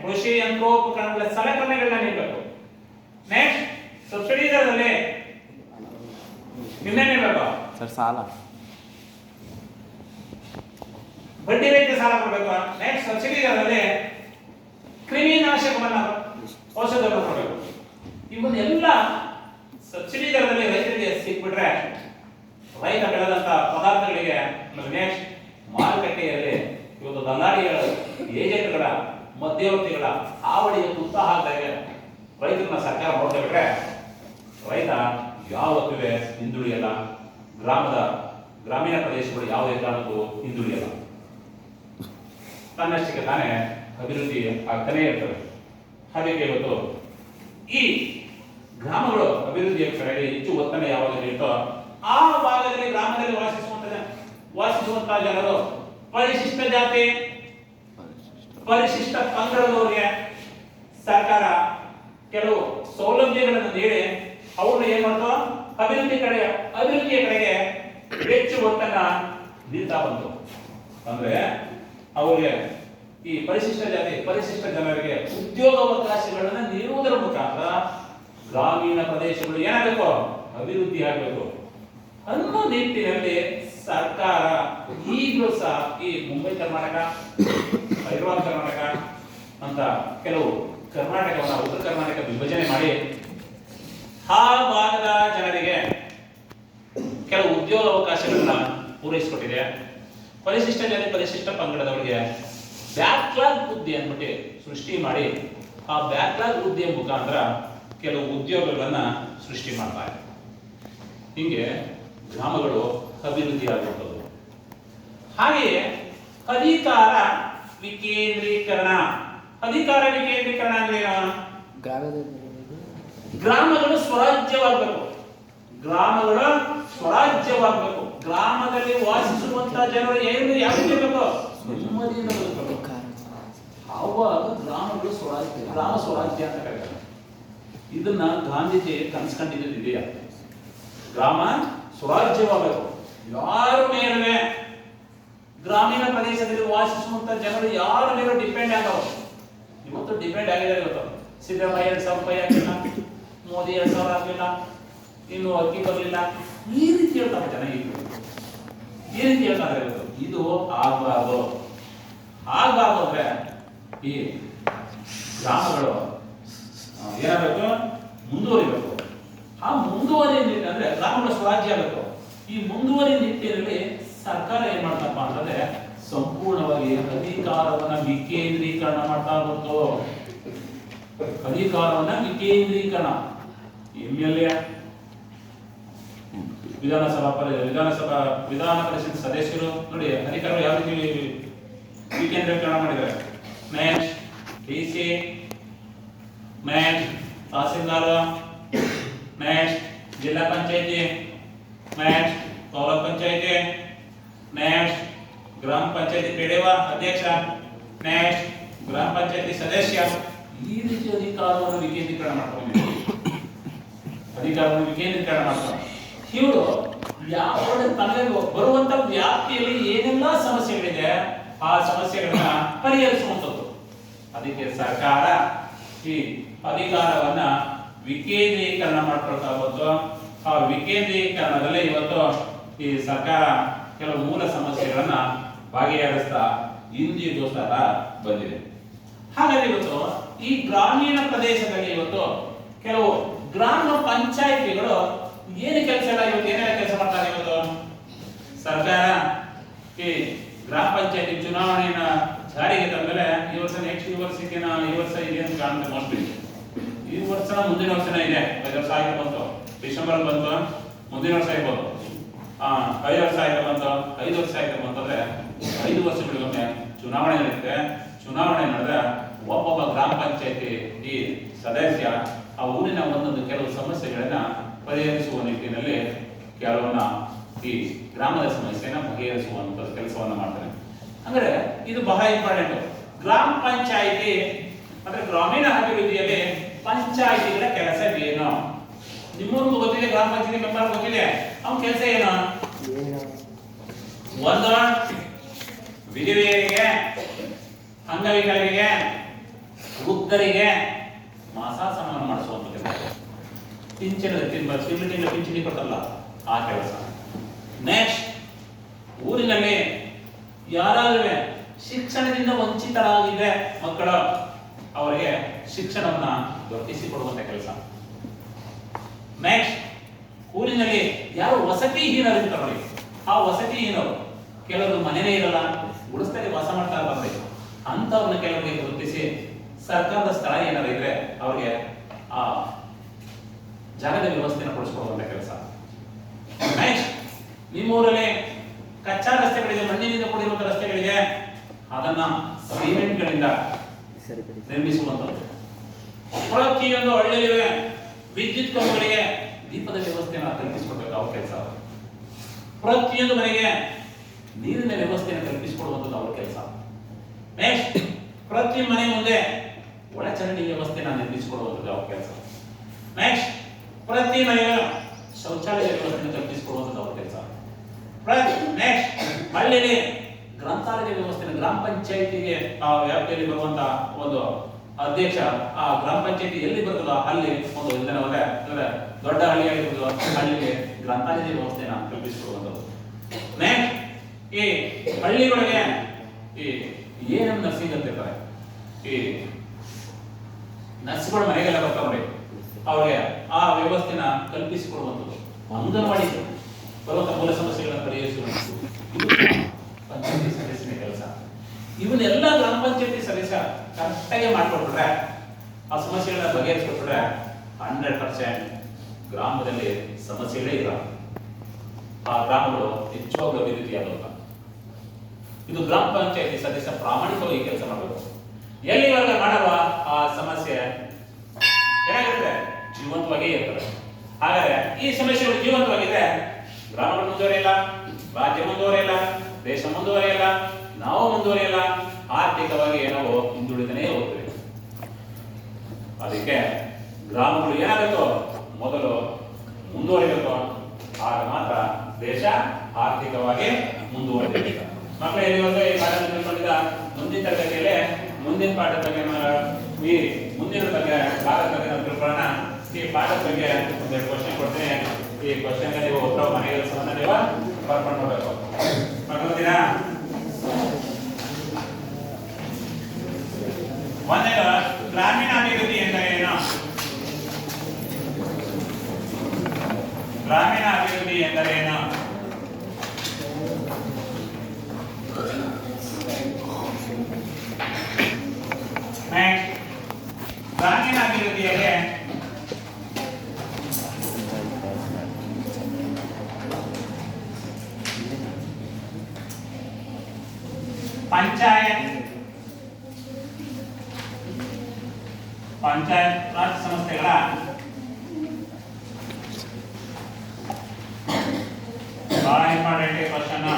ಕೃಷಿ ಯಂತ್ರೋಪಕರಣಗಳ ಸಲಕರಣೆಗಳನ್ನ ನೀಡಬೇಕು. ನೆಕ್ಸ್ಟ್ ಸಬ್ಸಿಡಿ ದರದಲ್ಲಿ ಇನ್ನೇನ್ ನೀಡಬೇಕು? ಸರ್ ಸಾಲ, ಬಡ್ಡಿ ರಹಿತ ಸಾಲ ಕೊಡಬೇಕು. ನೆಕ್ಸ್ಟ್ ಸಬ್ಸಿಡಿ ದರದಲ್ಲಿ ಕ್ರಿಮಿನಾಶಕವನ್ನ ಔಷಧವನ್ನು ಕೊಡಬೇಕು. ಇವನ್ನೆಲ್ಲ ಸಬ್ಸಿಡಿ ದರದಲ್ಲಿ ರೈತರಿಗೆ ಸಿಕ್ಬಿಟ್ರೆ ರೈತ ಬೆಳೆದಂತ ಪದಾರ್ಥಗಳಿಗೆ ನೆಕ್ಸ್ಟ್ ಮಾರುಕಟ್ಟೆಯಲ್ಲಿ ಇವತ್ತು ದಲ್ಲಾಳಿಗಳ ಏಜೆಂಟ್ಗಳ ಮಧ್ಯವರ್ತಿಗಳ ಹಾವಳಿಗೆ ತುತ್ತ ಹಾಕಿದಾಗ ರೈತರನ್ನ ಸರ್ಕಾರ ನೋಡ್ತಾ ಬಿಟ್ರೆ ರೈತ ಯಾವತ್ತೂ ಹಿಂದುಳಿಯಲ್ಲ. ಗ್ರಾಮೀಣ ಪ್ರದೇಶಗಳು ಯಾವುದೇ ಕಾರಣಕ್ಕೂ ಹಿಂದುಳಿಯಲ್ಲ. ತನ್ನಷ್ಟಕ್ಕೆ ತಾನೇ ಅಭಿವೃದ್ಧಿ ಆಗ್ತಾನೆ ಇರ್ತವೆ. ಹಾಗಾಗಿ ಇವತ್ತು ಈ ಗ್ರಾಮಗಳು ಅಭಿವೃದ್ಧಿಯ ಕಡೆಗೆ ಹೆಚ್ಚು ಒತ್ತಡ ಯಾವಾಗ ಇರುತ್ತೋ ಆ ಭಾಗದಲ್ಲಿ ಗ್ರಾಮದಲ್ಲಿ ವಾಸಿಸುವಂತಹ ಜನರು ಪರಿಶಿಷ್ಟ ಜಾತಿ ಪರಿಶಿಷ್ಟ ಪಂಗಡದವರಿಗೆ ಸರ್ಕಾರ ಕೆಲವು ಸೌಲಭ್ಯಗಳನ್ನು ನೀಡಿ ಅವ್ರನ್ನ ಏನ್ ಮಾಡ್ತೋ ಅಭಿವೃದ್ಧಿಯ ಕಡೆಗೆ ಹೆಚ್ಚು ಒತ್ತನ್ನ ನೀಡ್ತಾ ಬಂತು. ಅಂದ್ರೆ ಅವರಿಗೆ ಈ ಪರಿಶಿಷ್ಟ ಜಾತಿ ಪರಿಶಿಷ್ಟ ಜನರಿಗೆ ಉದ್ಯೋಗಾವಕಾಶಗಳನ್ನ ನೀಡುವುದರ ಮುಖಾಂತರ ಗ್ರಾಮೀಣ ಪ್ರದೇಶಗಳು ಏನಾಗಬೇಕು, ಅಭಿವೃದ್ಧಿ ಆಗಬೇಕು ಅನ್ನೋ ನಿಟ್ಟಿನಲ್ಲಿ ಸರ್ಕಾರ ಈಗಲೂ ಸಹ ಈ ಮುಂಬೈ ಕರ್ನಾಟಕ, ಹೈದರಾಬಾದ್ ಕರ್ನಾಟಕ ಅಂತ ಕೆಲವು ಕರ್ನಾಟಕವನ್ನ ಉತ್ತರ ಕರ್ನಾಟಕ ವಿಭಜನೆ ಮಾಡಿ ಆ ಭಾಗದ ಜನರಿಗೆ ಕೆಲವು ಉದ್ಯೋಗ ಅವಕಾಶಗಳನ್ನ ಪೂರೈಸಿಕೊಟ್ಟಿದೆ. ಪರಿಶಿಷ್ಟ ಜಾತಿ ಪರಿಶಿಷ್ಟ ಪಂಗಡದವರಿಗೆ ಬ್ಯಾಕ್ಲಾಗ್ ಹುದ್ದೆ ಅಂದ್ಬಿಟ್ಟು ಸೃಷ್ಟಿ ಮಾಡಿ ಆ ಬ್ಯಾಕ್ಲಾಗ್ ಹುದ್ದೆಯ ಮುಖಾಂತರ ಕೆಲವು ಉದ್ಯೋಗಗಳನ್ನ ಸೃಷ್ಟಿ ಮಾಡ್ತಾರೆ. ಹೀಗೆ ಗ್ರಾಮಗಳು ಅಭಿವೃದ್ಧಿ ಆಗುತ್ತದೆ. ಹಾಗೆಯೇ ಅಧಿಕಾರ ವಿಕೇಂದ್ರೀಕರಣ. ಅಧಿಕಾರ ವಿಕೇಂದ್ರೀಕರಣ ಅಂದ್ರೆ ಗ್ರಾಮಗಳು ಸ್ವರಾಜ್ಯವಾಗಬೇಕು. ಗ್ರಾಮಗಳು ಸ್ವರಾಜ್ಯವಾಗಬೇಕು. ಗ್ರಾಮದಲ್ಲಿ ವಾಸಿಸುವಂತಹ ಜನರು ಏನು ಯಾಕಿರಬೇಕು, ನೆಮ್ಮದಿಯಿಂದ ಬದುಕಬೇಕು. ಆವಾಗ ಗ್ರಾಮಗಳು ಸ್ವರಾಜ್ಯ, ಗ್ರಾಮ ಸ್ವರಾಜ್ಯ ಅಂತ ಕರೀತಾರೆ. ಇದನ್ನ ಗಾಂಧೀಜಿ ಕನ್ಸ್ಕೊಂಡಿದ್ದಿದೆಯಾ? ಗ್ರಾಮ ಸ್ವರಾಜ್ಯವಾಗಬೇಕು. ಯಾರ ಮೇಲೂ ಗ್ರಾಮೀಣ ಪ್ರದೇಶದಲ್ಲಿ ವಾಸಿಸುವಂತ ಜನರು ಯಾರ ಮೇಲೂ ಡಿಪೆಂಡ್ ಆಗೋ. ಇವತ್ತು ಡಿಪೆಂಡ್ ಆಗಿದ್ದಾರೆ. ಇವತ್ತು ಸಿದ್ದರಾಮಯ್ಯ 2,000 ರೂಪಾಯಿ ಹಾಕಿಲ್ಲ, ಮೋದಿ 2,000 ಹಾಕಿಲ್ಲ, ಇನ್ನು ಅಕ್ಕಿ ಬರಲಿಲ್ಲ, ಈ ರೀತಿ ಹೇಳ್ತಾರೆ ಜನ. ಈ ರೀತಿ ಹೇಳ್ತಾರೆ. ಇವತ್ತು ಇದು ಆಗಬಾರ್ದು. ಅಂದ್ರೆ ಈ ಗ್ರಾಮಗಳು ಏನಾಗಬೇಕು, ಮುಂದುವರಿಬೇಕು. ಆ ಮುಂದುವರಿಯ ನಿಟ್ಟಿನಲ್ಲಿ ಗ್ರಾಮಗಳ ಸ್ವರಾಜ್ಯ ಆಗಬೇಕು. ಈ ಮುಂದುವರಿಯ ನಿಟ್ಟಿನಲ್ಲಿ ಸರ್ಕಾರ ಏನ್ ಮಾಡ್ತಪ್ಪ ಅಂತಂದ್ರೆ ಸಂಪೂರ್ಣವಾಗಿ ಅಧಿಕಾರವನ್ನ ವಿಕೇಂದ್ರೀಕರಣ ಮಾಡ್ತಾ ಬಂತು. ಅಧಿಕಾರವನ್ನ ವಿಕೇಂದ್ರೀಕರಣ. MLA, ವಿಧಾನ ಪರಿಷತ್ ಸದಸ್ಯರು ನೋಡಿ ಅಧಿಕಾರಗಳು ಯಾವ ರೀತಿ ವಿಕೇಂದ್ರೀಕರಣ ಮಾಡಿದ್ದಾರೆ. Next DC, next tahsildar, next ಜಿಲ್ಲಾ ಪಂಚಾಯತಿ, ನೆಕ್ಸ್ಟ್ ತಾಲೂಕ್ ಪಂಚಾಯತಿ, ನೆಕ್ಸ್ಟ್ ಗ್ರಾಮ ಪಂಚಾಯತಿ ಪೇಡೆವ ಅಧ್ಯಕ್ಷ, ನೆಕ್ಸ್ಟ್ ಗ್ರಾಮ ಪಂಚಾಯತಿ ಸದಸ್ಯ. ಈ ರೀತಿ ಅಧಿಕಾರವನ್ನು ವಿಕೇಂದ್ರೀಕರಣ ಮಾಡ್ಕೊಂಡಿದ್ದಾರೆ. ಇವರು ಯಾವ ತನಗೆ ಬರುವಂತ ವ್ಯಾಪ್ತಿಯಲ್ಲಿ ಏನೆಲ್ಲ ಸಮಸ್ಯೆಗಳಿದೆ ಆ ಸಮಸ್ಯೆಗಳನ್ನ ಪರಿಹರಿಸುವಂಥದ್ದು. ಅದಕ್ಕೆ ಸರ್ಕಾರ ಈ ಅಧಿಕಾರವನ್ನ ವಿಕೇಂದ್ರೀಕರಣ ಮಾಡ್ಕೊಳ್ತಾ ಬಂತು. ಆ ವಿಕೇಂದ್ರೀಕರಣದಲ್ಲಿ ಇವತ್ತು ಈ ಸರ್ಕಾರ ಕೆಲವು ಮೂಲ ಸಮಸ್ಯೆಗಳನ್ನ ಬಗೆಹರಿಸ್ತಾ ಇಂದಿಗೋಸ್ಕರ ಬಂದಿದೆ. ಹಾಗಾಗಿ ಇವತ್ತು ಈ ಗ್ರಾಮೀಣ ಪ್ರದೇಶದಲ್ಲಿ ಇವತ್ತು ಕೆಲವು ಗ್ರಾಮ ಪಂಚಾಯಿತಿಗಳು ಏನು ಕೆಲಸ ಇಲ್ಲ. ಇವತ್ತು ಏನೆಲ್ಲ ಕೆಲಸ ಮಾಡ್ತಾರೆ. ಇವತ್ತು ಸರ್ಕಾರ ಈ ಗ್ರಾಮ ಪಂಚಾಯತಿ ಚುನಾವಣೆನ ಜಾರಿಗೆ ತಂದ್ಮೇಲೆ ಈ ವರ್ಷ ನೆಕ್ಸ್ಟ್ ಈ ವರ್ಷ ಇದೆ ಅಂತ ಕಾಣುತ್ತೆ. ಮೋಸ್ಟ್ಲಿ ಈ ವರ್ಷ ಮುಂದಿನ ವರ್ಷನ ಇದೆ. 5 ವರ್ಷ ಆಯ್ತು ಬಂತು, ಡಿಸೆಂಬರ್ ಬಂತು, ಮುಂದಿನ ವರ್ಷ ಇರ್ಬೋದು. 5 ವರ್ಷ ಆಯ್ತು ಬಂತು, 5 ವರ್ಷ ಆಯ್ತು ಬಂತಂದ್ರೆ 5 ವರ್ಷಗಳಿಗೊಮ್ಮೆ ಚುನಾವಣೆ ನಡೆಯುತ್ತೆ. ಚುನಾವಣೆ ನಡೆದ್ರೆ ಒಬ್ಬೊಬ್ಬ ಗ್ರಾಮ ಪಂಚಾಯತಿ ಈ ಸದಸ್ಯ ಆ ಊರಿನ ಒಂದೊಂದು ಕೆಲವು ಸಮಸ್ಯೆಗಳನ್ನ ಪರಿಹರಿಸುವ ನಿಟ್ಟಿನಲ್ಲಿ ಕೆಲವನ್ನ ಈ ಗ್ರಾಮದ ಸಮಸ್ಯೆನ ಬಗೆಹರಿಸುವಂತ ಕೆಲಸವನ್ನ ಮಾಡ್ತಾರೆ. ಅಂದ್ರೆ ಇದು ಬಹಳ ಇಂಪಾರ್ಟೆಂಟ್. ಗ್ರಾಮ ಪಂಚಾಯಿತಿ ಅಂದ್ರೆ ಗ್ರಾಮೀಣ ಅಭಿವೃದ್ಧಿಯಲ್ಲಿ ಪಂಚಾಯಿತಿಗಳ ಕೆಲಸ ಏನು? ನಿಮ್ಮೂರಿಗೂ ಗೊತ್ತಿದೆ, ಗ್ರಾಮ ಪಂಚಾಯತಿ ಮೆಂಬರ್ ಗೊತ್ತಿದೆ. ಅವ್ನ ಕೆಲಸ ಏನು? ಒಂದು ವಿಧವೆಯರಿಗೆ, ಅಂಗವಿಕಲರಿಗೆ, ವೃದ್ಧರಿಗೆ ಮಾಸಾಸನ ಮಾಡಿಸುವಂತ ಕೆಲಸ. ಪಿಂಚಣಿ ಕೊಟ್ಟಲ್ಲ ಆ ಕೆಲಸ. ನೆಕ್ಸ್ಟ್ ಊರಿನಲ್ಲಿ ಯಾರಾದ್ರೂ ಶಿಕ್ಷಣದಿಂದ ವಂಚಿತರಾಗಿದ್ರೆ ಮಕ್ಕಳು ಅವರಿಗೆ ಶಿಕ್ಷಣವನ್ನ ದೊರಕಿಸಿಕೊಡುವಂತ ಕೆಲಸ. ನೆಕ್ಸ್ಟ್ ಊರಿನಲ್ಲಿ ಯಾರು ವಸತಿಹೀನರಿರ್ತಾರೆ, ಆ ವಸತಿಹೀನರು ಕೆಲವರು ಮನೆಯೇ ಇರಲ್ಲ, ಗುಡಿಸ್ದಲ್ಲಿ ವಾಸ ಮಾಡ್ತಾ ಬರ್ಬೇಕು ಅಂತವ್ರನ್ನ ಕೆಲವರಿಗೆ ಗುರುತಿಸಿ ಸರ್ಕಾರದ ಸ್ಥಳ ಏನಾದ್ರು ಇದ್ರೆ ಅವ್ರಿಗೆ ಆ ಜಾಗದ ವ್ಯವಸ್ಥೆನ ಕೊಡಿಸ್ಕೊಡುವಂತ ಕೆಲಸ. ನೆಕ್ಸ್ಟ್, ನಿಮ್ಮೂರಲ್ಲಿ ಕಚ್ಚಾ ರಸ್ತೆಗಳಿದೆ, ಮಣ್ಣಿನಿಂದ ಕೂಡಿರುವಂತಹ ರಸ್ತೆಗಳಿದೆ, ಅದನ್ನ ಸಿಮೆಂಟ್ಗಳಿಂದ ನಿರ್ಮಿಸುವಂಥದ್ದು. ಪ್ರತಿಯೊಂದು ಹಳ್ಳಿಯಲ್ಲಿವೆ ವಿದ್ಯುತ್ ಕಂಬಗಳಿಗೆ ದೀಪದ ವ್ಯವಸ್ಥೆಯನ್ನು ಕಲ್ಪಿಸಿಕೊಡ್ಬೇಕು ಅವ್ರ ಕೆಲಸ. ಪ್ರತಿಯೊಂದು ಮನೆಗೆ ನೀರಿನ ವ್ಯವಸ್ಥೆಯನ್ನು ಕಲ್ಪಿಸಿಕೊಡುವಂಥದ್ದು ಅವ್ರ ಕೆಲಸ. ನೆಕ್ಸ್ಟ್, ಪ್ರತಿ ಮನೆ ಮುಂದೆ ಒಳಚರಂಡಿ ವ್ಯವಸ್ಥೆಯನ್ನು ನಿರ್ಮಿಸಿಕೊಡುವಂಥದ್ದು ಅವ್ರ ಕೆಲಸ. ನೆಕ್ಸ್ಟ್, ಪ್ರತಿ ಮನೆಗೆ ಶೌಚಾಲಯ ವ್ಯವಸ್ಥೆಯನ್ನು ಕಲ್ಪಿಸಿಕೊಡುವಂಥದ್ದು ಅವ್ರ ಕೆಲಸ. ನೆಕ್ಸ್ಟ್, ಹಳ್ಳಿಯಲ್ಲಿ ಗ್ರಂಥಾಲಯ ವ್ಯವಸ್ಥೆಯನ್ನು ಗ್ರಾಮ ಪಂಚಾಯಿತಿಗೆ ವ್ಯಾಪ್ತಿಯಲ್ಲಿ ಬರುವಂತ ಒಂದು ಅಧ್ಯಕ್ಷ ಆ ಗ್ರಾಮ ಪಂಚಾಯಿತಿ ಎಲ್ಲಿ ಬರ್ತದೋ ಅಲ್ಲಿ ಒಂದು ಅಂದ್ರೆ ದೊಡ್ಡ ಹಳ್ಳಿಯಾಗಿರ್ಬೋದು ಹಳ್ಳಿಗೆ ಗ್ರಂಥಾಲಯದ ವ್ಯವಸ್ಥೆನ ಕಲ್ಪಿಸಿಕೊಡುವಂಥದ್ದು. ನೆಕ್ಸ್ಟ್, ಈ ಹಳ್ಳಿಗಳಿಗೆ ಈ ಎಎನ್ಎಂ ನರ್ಸಿಂಗ್ ಅಂತ ಇರ್ತಾರೆ, ಈ ನರ್ಸ್ಗಳ ಮನೆಗೆಲ್ಲ ಬರ್ತಾರೆ, ಅವ್ರಿಗೆ ಆ ವ್ಯವಸ್ಥೆನ ಕಲ್ಪಿಸಿಕೊಡುವಂಥದ್ದು. ಅಂಗನವಾಡಿ ಬರುವಂತ ಮೂಲ ಸಮಸ್ಯೆಗಳನ್ನು ಪರಿಹರಿಸುವಂಥದ್ದು ಪಂಚಾಯತಿ ಸದಸ್ಯನ ಕೆಲಸ. ಇವನ್ನೆಲ್ಲ ಗ್ರಾಮ ಪಂಚಾಯತಿ ಸದಸ್ಯ ಕರೆಕ್ಟಾಗಿ ಮಾಡ್ಕೊಟ್ಬಿಟ್ರೆ, ಆ ಸಮಸ್ಯೆಗಳನ್ನ ಬಗೆಹರಿಸ್ಕೊಟ್ಬಿಟ್ರೆ 100% ಗ್ರಾಮದಲ್ಲಿ ಸಮಸ್ಯೆಗಳೇ ಇಲ್ಲ, ಆ ಗ್ರಾಮಗಳು ಹೆಚ್ಚಾಗಿ ಅಭಿವೃದ್ಧಿಯಾಗಲ್ಲ. ಇದು ಗ್ರಾಮ ಪಂಚಾಯತಿ ಸದಸ್ಯ ಪ್ರಾಮಾಣಿಕವಾಗಿ ಕೆಲಸ ಮಾಡಬೇಕು. ಎಲ್ಲಿವರೆಗೆ ಮಾಡಲ್ವ ಆ ಸಮಸ್ಯೆ ಏನಾಗಿರ್ತದೆ, ಜೀವಂತವಾಗೇ ಇರ್ತದೆ. ಹಾಗಾದ್ರೆ ಈ ಸಮಸ್ಯೆಗಳು ಜೀವಂತವಾಗಿದ್ರೆ ಗ್ರಾಮಗಳು ಮುಂದುವರಿಯಲ್ಲ, ರಾಜ್ಯ ಮುಂದುವರಿಯಲ್ಲ, ದೇಶ ಮುಂದುವರಿಯಲ್ಲ, ನಾವು ಮುಂದುವರಿಯಲ್ಲ, ಆರ್ಥಿಕವಾಗಿ ನಾವು ಹಿಂದುಳಿದನೇ ಹೋಗ್ತೇವೆ. ಅದಕ್ಕೆ ಗ್ರಾಮಗಳು ಏನಾಗಬೇಕು, ಮೊದಲು ಮುಂದುವರಿಬೇಕು, ಆಗ ಮಾತ್ರ ದೇಶ ಆರ್ಥಿಕವಾಗಿ ಮುಂದುವರಿಬೇಕು. ಮಕ್ಕಳು ಎಲ್ಲಿವರೆಗೂ ಈ ಪಾಠ ತಿಳ್ಕೊಂಡಿದ್ದ ಮುಂದಿನ ತರಗತಿಯಲ್ಲಿ ಮುಂದಿನ ಪಾಠದ ಬಗ್ಗೆ ಮುಂದಿನ ಬಗ್ಗೆ ಭಾಗದ ಬಗ್ಗೆ ನಾವು ತಿಳ್ಕೊಳ್ಳೋಣ. ಈ ಪಾಠದ ಬಗ್ಗೆ ಒಂದು ಕ್ವಶನ್ ಕೊಡ್ತೀನಿ. ಈ ಕ್ವಶನ್ಗೆ ನೀವು ಉತ್ತರ ಮನೆಗೆ ಸಂಬಂಧ ನೀವು ಬರ್ಕೊಂಡು ಹೋಗ್ಬೇಕು. ಮಾಡ್ಕೊತೀರಾ? ಒಂದೇದು ಗ್ರಾಮೀಣಾಭಿವೃದ್ಧಿ ಎಂದರೇನು? ಗ್ರಾಮೀಣಾಭಿವೃದ್ಧಿ ಎಂದರೇನು? ಗ್ರಾಮೀಣಾಭಿವೃದ್ಧಿಯಲ್ಲಿ ಪಂಚಾಯತ್ ರಾಜ್ ಸಂಸ್ಥೆಗಳ ಬಹಳ ಇಂಪಾರ್ಟೆಂಟ್ ಕ್ವಶನ್.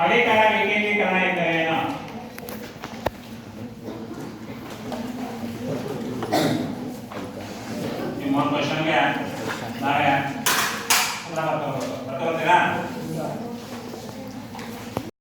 ಅಧಿಕಾರ ವಿಕೇಂದ್ರೀಕರಣ ಎಂದರೇನು? ನಿಮ್ಮ ಕ್ವಶನ್ಗೆ ನಾಳೆ ಬರ್ತಾ ಬರ್ತೀರಾ?